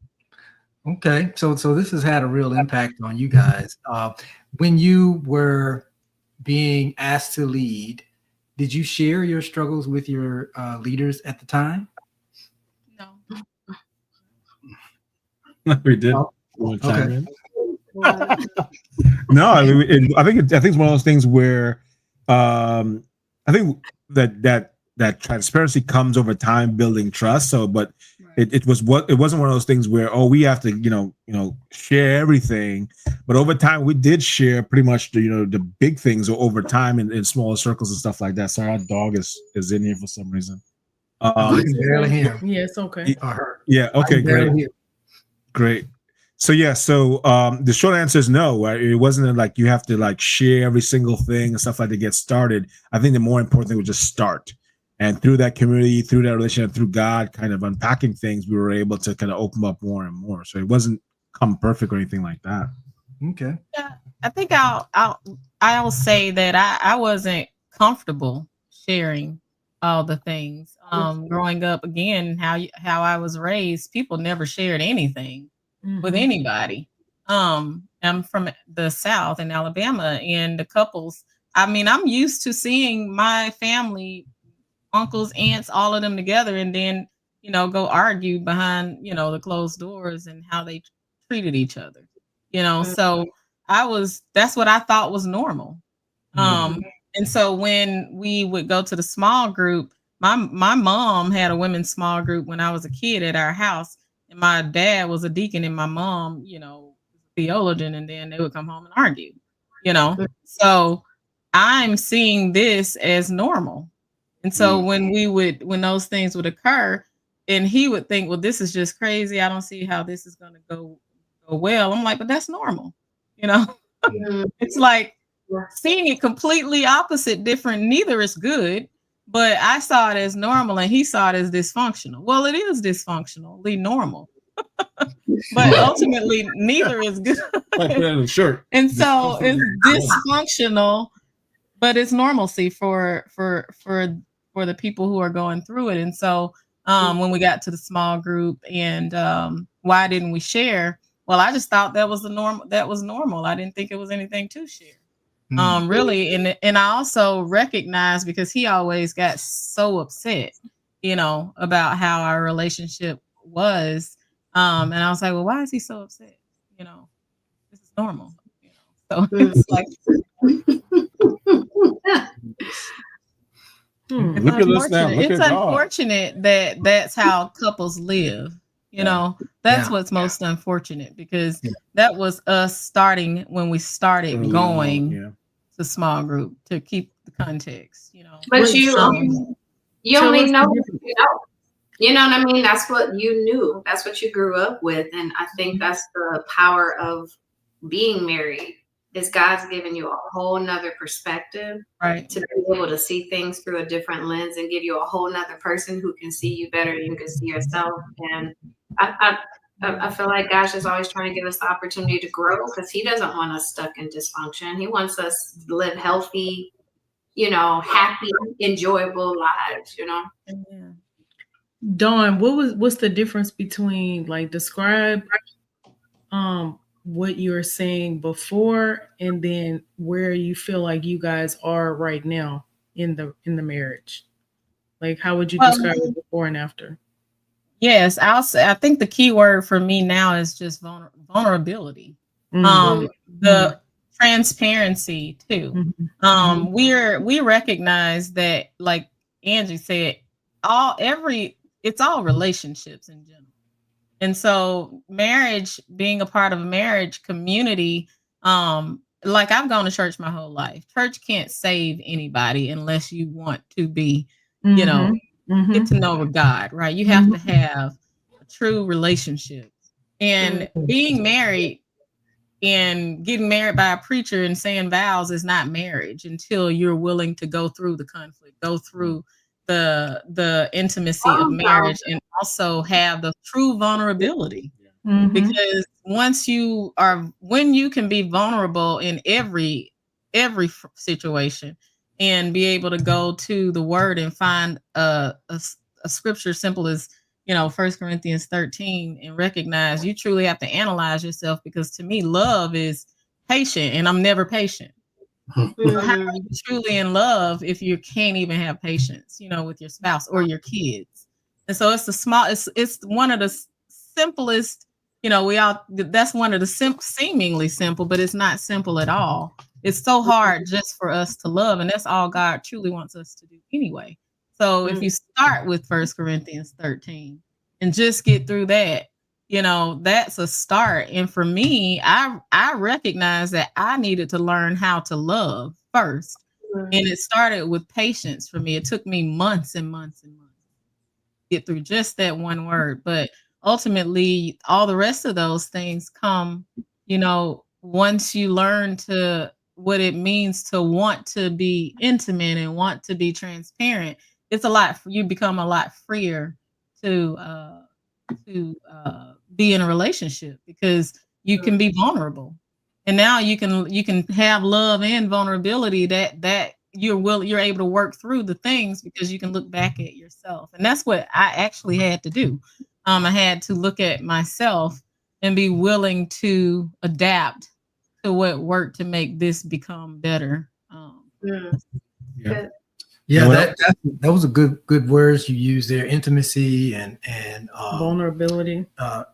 Okay, so this has had a real impact on you guys. When you were being asked to lead, did you share your struggles with your leaders at the time? No. We did. Oh, okay. No, I mean, I think it's one of those things where I think that transparency comes over time, building trust. So, but it wasn't one of those things where we have to share everything. But over time, we did share pretty much the big things over time in smaller circles and stuff like that. Sorry, our dog is in here for some reason. I can barely hear him. Yeah, it's okay. Yeah. Okay. Great. So the short answer is no. Right? It wasn't like you have to share every single thing and stuff like that to get started. I think the more important thing was just start. And through that community, through that relationship, through God kind of unpacking things, we were able to kind of open up more and more. So it wasn't come perfect or anything like that. Okay. Yeah, I think I'll say that I wasn't comfortable sharing all the things. Growing up, again, how I was raised, people never shared anything with anybody. I'm from the South in Alabama, and the couples, I mean, I'm used to seeing my family, uncles, aunts, all of them together, and then go argue behind the closed doors and how they treated each other. So that's what I thought was normal. And so when we would go to the small group, my mom had a women's small group when I was a kid at our house, and my dad was a deacon, and my mom, theologian, and then they would come home and argue. So I'm seeing this as normal. And so when those things would occur, and he would think, well, this is just crazy. I don't see how this is going to go well. I'm like, but that's normal. It's like seeing it completely opposite, different. Neither is good, but I saw it as normal and he saw it as dysfunctional. Well, it is dysfunctionally normal, but ultimately neither is good. Sure. And so it's dysfunctional, but it's normalcy for the people who are going through it. And so when we got to the small group and why didn't we share? Well, I just thought that was normal. I didn't think it was anything to share. Really. And I also recognized, because he always got so upset, about how our relationship was. And I was like, well, why is he so upset? This is normal. So it's like Look at us now. It's unfortunate that that's how couples live. That's what's most unfortunate, because that was us starting when we started going to small group to keep the context. But you only know what you know. You know what I mean? That's what you knew. That's what you grew up with, and I think that's the power of being married. Is God's given you a whole nother perspective, right? To be able to see things through a different lens and give you a whole nother person who can see you better than you can see yourself. And I feel like gosh is always trying to give us the opportunity to grow, because he doesn't want us stuck in dysfunction. He wants us to live healthy, happy, enjoyable lives, Yeah. Dawn, what's the difference between, describe what you were saying before and then where you feel like you guys are right now in the marriage? Like, how would you describe it before and after? Yes, I'll say, I think the key word for me now is just vulnerability. The transparency too. We recognize that, like Angie said, it's all relationships in general. And so marriage, being a part of a marriage community, like I've gone to church my whole life. Church can't save anybody unless you want to be, get to know God, right? You have to have a true relationship. And being married and getting married by a preacher and saying vows is not marriage until you're willing to go through the conflict, go through the intimacy of marriage, and also have the true vulnerability. Because when you can be vulnerable in every situation and be able to go to the word and find a scripture simple as First Corinthians 13 and recognize you truly have to analyze yourself, because to me, love is patient, and I'm never patient. So how are you truly in love if you can't even have patience, with your spouse or your kids? And so it's one of the simplest, that's one of the seemingly simple, but it's not simple at all. It's so hard just for us to love, and that's all God truly wants us to do anyway. So if you start with First Corinthians 13 and just get through that, that's a start. And for me, I recognize that I needed to learn how to love first. And it started with patience for me. It took me months and months and months to get through just that one word. But ultimately, all the rest of those things come, once you learn to what it means to want to be intimate and want to be transparent. You become a lot freer to be in a relationship, because you can be vulnerable, and now you can have love and vulnerability that you're able to work through the things, because you can look back at yourself. And that's what I actually had to do. I had to look at myself and be willing to adapt to what worked to make this become better. Yeah, that was a good words you used there. Intimacy and vulnerability.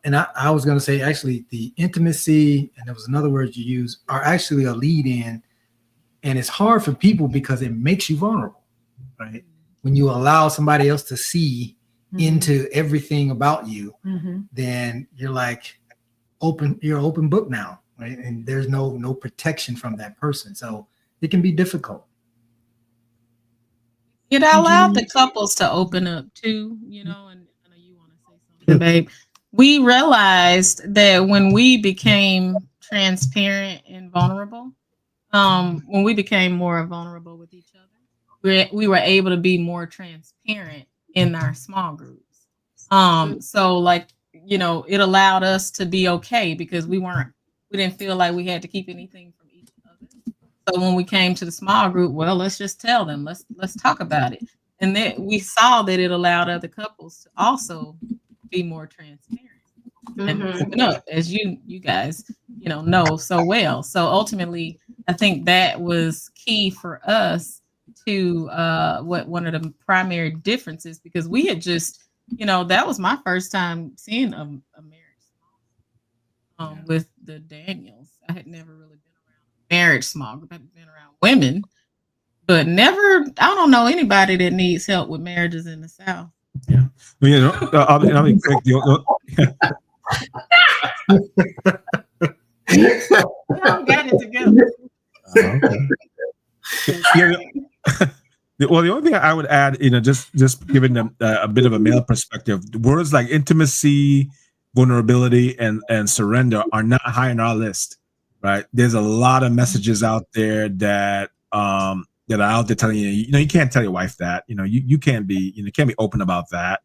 And I was going to say, actually, the intimacy, and there was another word you used, are actually a lead in, and it's hard for people because it makes you vulnerable, right? When you allow somebody else to see into everything about you, then you're like you're an open book now, right? And there's no protection from that person, so it can be difficult. It allowed the couples to open up too, and I know you want to say something, babe. We realized that when we became transparent and vulnerable, when we became more vulnerable with each other, we were able to be more transparent in our small groups. So it allowed us to be okay, because we didn't feel like we had to keep anything from each other. So when we came to the small group, well, let's just tell them, let's talk about it. And then we saw that it allowed other couples to also be more transparent and open up, as you guys, know so well. So ultimately, I think that was key for us to one of the primary differences, because we had just, that was my first time seeing a marriage with the Daniels. I had never really been around a marriage small group. I've been around women, but I don't know anybody that needs help with marriages in the South. Yeah. I'll be quick. Got it together. Well, the only thing I would add, just giving them a bit of a male perspective, words like intimacy, vulnerability, and surrender are not high on our list, right? There's a lot of messages out there that are out there telling you, you can't tell your wife that, you can't be, can't be open about that.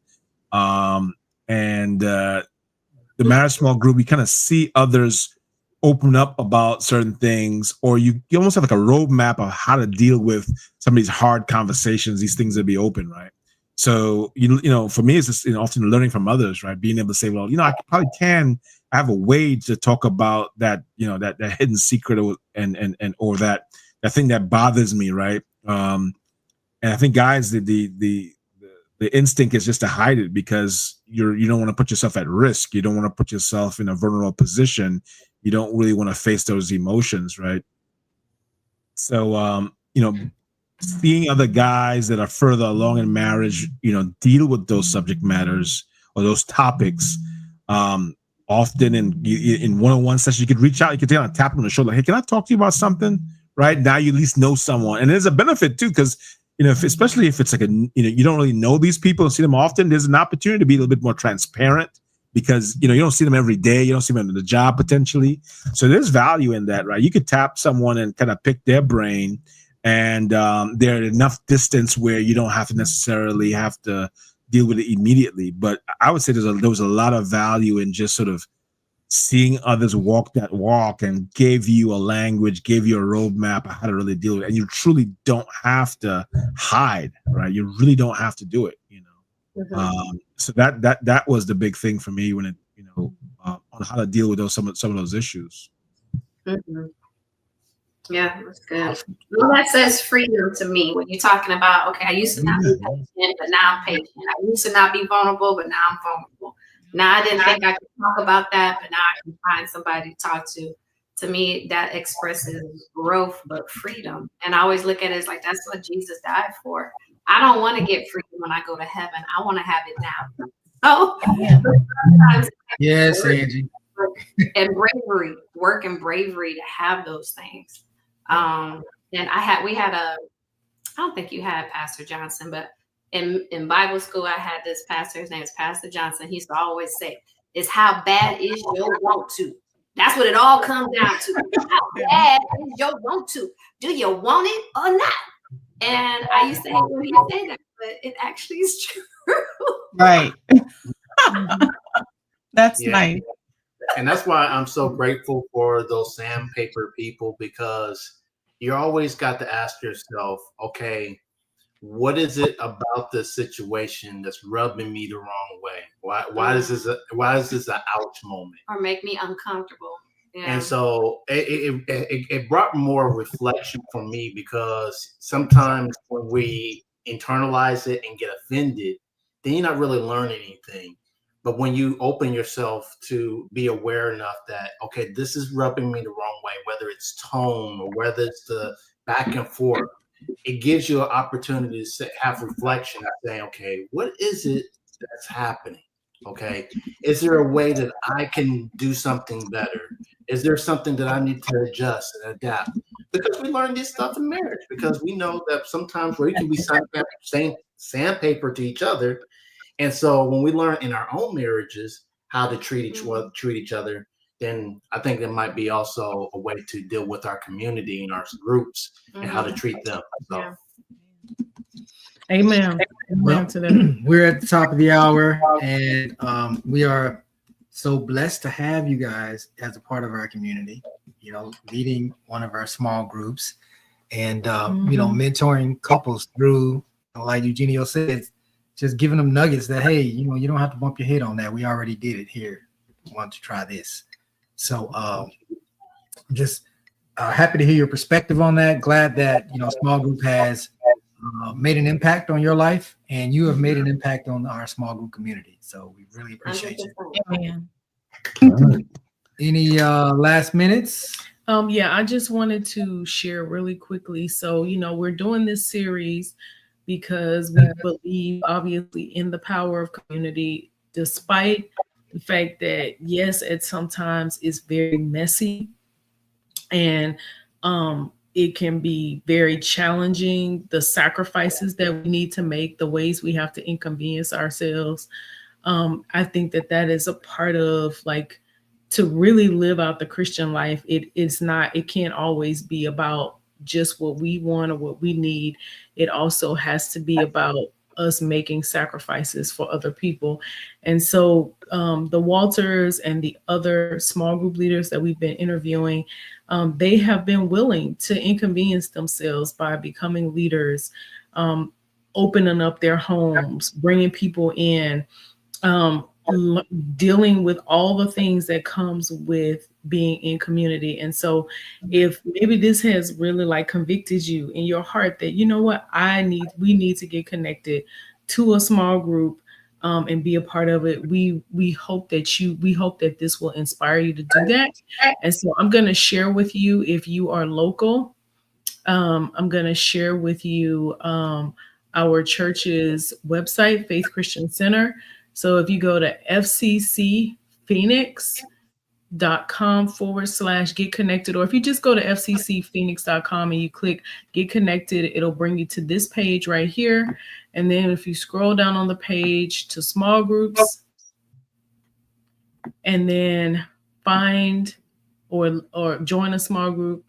And the marriage small group, you kind of see others open up about certain things, or you almost have like a roadmap of how to deal with some of these hard conversations, these things that be open, right? So, for me, it's just, often learning from others, right? Being able to say, well, I probably can have a way to talk about that, that hidden secret or that thing that bothers me, right? And I think, guys, the instinct is just to hide it, because you don't want to put yourself at risk. You don't want to put yourself in a vulnerable position. You don't really want to face those emotions, right? So, seeing other guys that are further along in marriage, deal with those subject matters or those topics, often in one-on-one sessions, you could reach out, you could tap them on the shoulder, hey, can I talk to you about something? Right now, you at least know someone, and there's a benefit too, because especially if it's like you don't really know these people and see them often, there's an opportunity to be a little bit more transparent, because you don't see them every day, you don't see them in the job potentially, so there's value in that, right? You could tap someone and kind of pick their brain, and they're at enough distance where you don't have to necessarily have to deal with it immediately. But I would say there was a lot of value in just sort of seeing others walk that walk, and gave you a language, gave you a roadmap of how to really deal with it. And you truly don't have to hide, right? You really don't have to do it, So that was the big thing for me when it, on how to deal with some of those issues. Mm-hmm. Yeah, that's good. Well, that says freedom to me when you're talking about, okay, I used to not be patient, but now I'm patient. I used to not be vulnerable, but now I'm vulnerable. Now I didn't think I could talk about that, but now I can find somebody to talk to. To me, that expresses growth, but freedom. And I always look at it as like, that's what Jesus died for. I don't want to get freedom when I go to heaven. I want to have it now. So sometimes Yes, Angie. and bravery, work and bravery to have those things. And I don't think you had Pastor Johnson, but in Bible school, I had this pastor, his name is Pastor Johnson. He used to always say, "It's how bad is your want to." That's what it all comes down to. How bad is your want to? Do you want it or not? And I used to hate when he said that, but it actually is true. Right. That's nice. And that's why I'm so grateful for those Sandpaper people, because you always got to ask yourself, okay, what is it about this situation that's rubbing me the wrong way? Why is this an ouch moment? Or make me uncomfortable? Yeah. And so it brought more reflection for me, because sometimes when we internalize it and get offended, then you're not really learning anything. But when you open yourself to be aware enough that, okay, this is rubbing me the wrong way, whether it's tone or whether it's the back and forth, it gives you an opportunity to have reflection and saying, okay, what is it that's happening? Okay, is there a way that I can do something better? Is there something that I need to adjust and adapt? Because we learn this stuff in marriage, because we know that sometimes we can be sandpaper to each other. And so when we learn in our own marriages how to treat each other, then I think there might be also a way to deal with our community and our groups and how to treat them. So. Yeah. Amen. Well, we're at the top of the hour, and we are so blessed to have you guys as a part of our community, leading one of our small groups and, mentoring couples through, like Eugenio said, just giving them nuggets that, hey, you don't have to bump your head on that. We already did it here. Want to try this. So just happy to hear your perspective on that. Glad that, small group has made an impact on your life, and you have made an impact on our small group community. So we really appreciate you. Amen. Any last minutes? I just wanted to share really quickly. So, we're doing this series because we believe obviously in the power of community, despite the fact that, yes, it sometimes is very messy and it can be very challenging, the sacrifices that we need to make, the ways we have to inconvenience ourselves. I think that is a part of, like, to really live out the Christian life. It can't always be about just what we want or what we need. It also has to be about us making sacrifices for other people. And so the Walters and the other small group leaders that we've been interviewing, they have been willing to inconvenience themselves by becoming leaders, opening up their homes, bringing people in, dealing with all the things that comes with being in community. And so if maybe this has really like convicted you in your heart that, you know what, we need to get connected to a small group and be a part of it. We hope that this will inspire you to do that. And so I'm going to share with you, if you are local, I'm going to share with you our church's website, Faith Christian Center. So if you go to fccphoenix.com/get connected, or if you just go to fccphoenix.com and you click get connected, it'll bring you to this page right here. And then if you scroll down on the page to small groups, and then find or join a small group,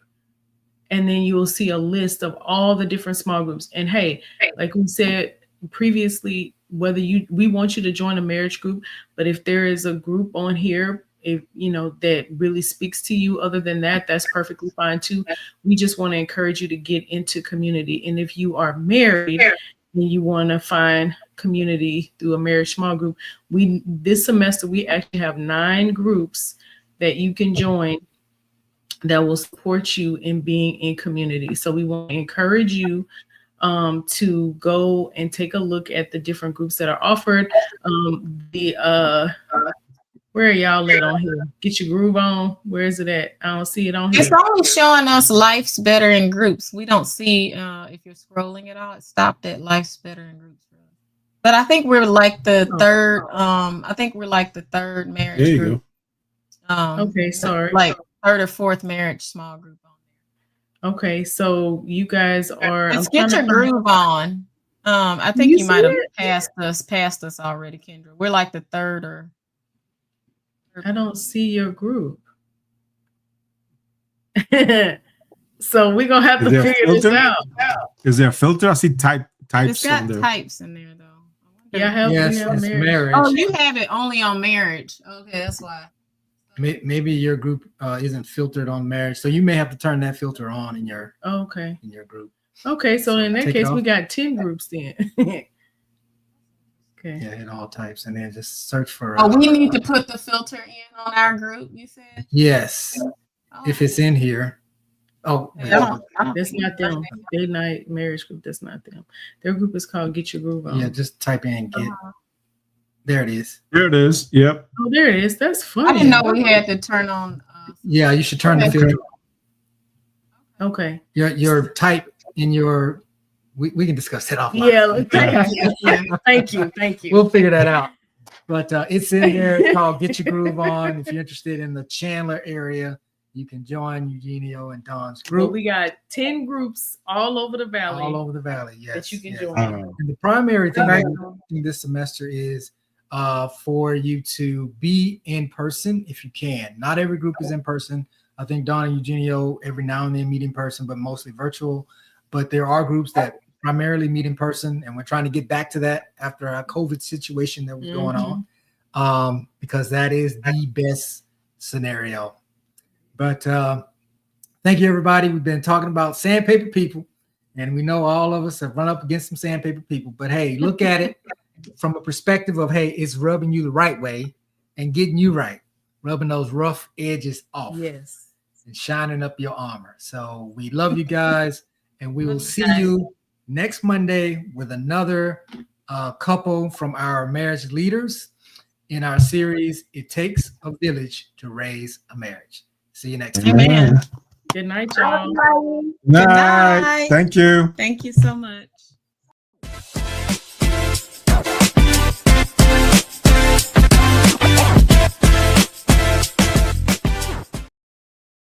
and then you will see a list of all the different small groups. And hey, like we said previously, we want you to join a marriage group, but if there is a group on here, if that really speaks to you, other than that, that's perfectly fine too. We just want to encourage you to get into community. And if you are married, and you want to find community through a marriage small group, this semester we actually have 9 groups that you can join that will support you in being in community. So we want to encourage you to go and take a look at the different groups that are offered. Where are y'all at on here? Get Your Groove On. Where is it at? I don't see it on here. It's only showing us Life's Better in Groups. We don't see if you're scrolling at all. It stopped at Life's Better in Groups. But I think we're like the third. I think we're like the third marriage There you group. Okay, sorry. Like third or fourth marriage small group on there. Okay, so you guys are. Let's Get Your Groove On. I think you might have passed us already, Kendra. We're like the third or. I don't see your group. So we're gonna have to figure this out. Is there a filter? I see types. It's got in there. types in there though. Yeah, Yes, it's marriage. Oh, you have it only on marriage. Okay, that's why. Maybe your group isn't filtered on marriage, so you may have to turn that filter on in your in your group. Okay, so in that take it case, off. we got 10 groups then. Okay. Yeah, hit all types, and then just search for. Oh, we need to put the filter in on our group. You said. Yes, if it's in here. Oh, wait, That's not them. Day night marriage group. That's not them. Their group is called Get Your Groove On. yeah, just type in get. There it is. There it is. Yep. Oh, there it is. That's funny. I didn't know we had to turn on. Yeah, you should turn the filter. Okay. Your type in your. We can discuss that offline. Yeah. Thank you. We'll figure that out. But it's in there. It's called Get Your Groove On. If you're interested in the Chandler area, you can join Eugenio and Don's Well, group. we got 10 groups all over the valley. All over the valley, yes. That you can yes. join. And the primary thing that we're doing this semester is for you to be in person if you can. Not every group is in person. I think Don and Eugenio every now and then meet in person, but mostly virtual. But there are groups that primarily meet in person, and we're trying to get back to that after our COVID situation that was going on, because that is the best scenario. But thank you, everybody. We've been talking about sandpaper people, and we know all of us have run up against some sandpaper people. But hey, look at it from a perspective of, hey, it's rubbing you the right way and getting you right, rubbing those rough edges off. Yes. And shining up your armor. So we love you guys, and we will see you next Monday with another couple from our marriage leaders in our series, It Takes a Village to Raise a Marriage. See you next time. Amen. Good night, y'all. Night. Thank you. Thank you so much.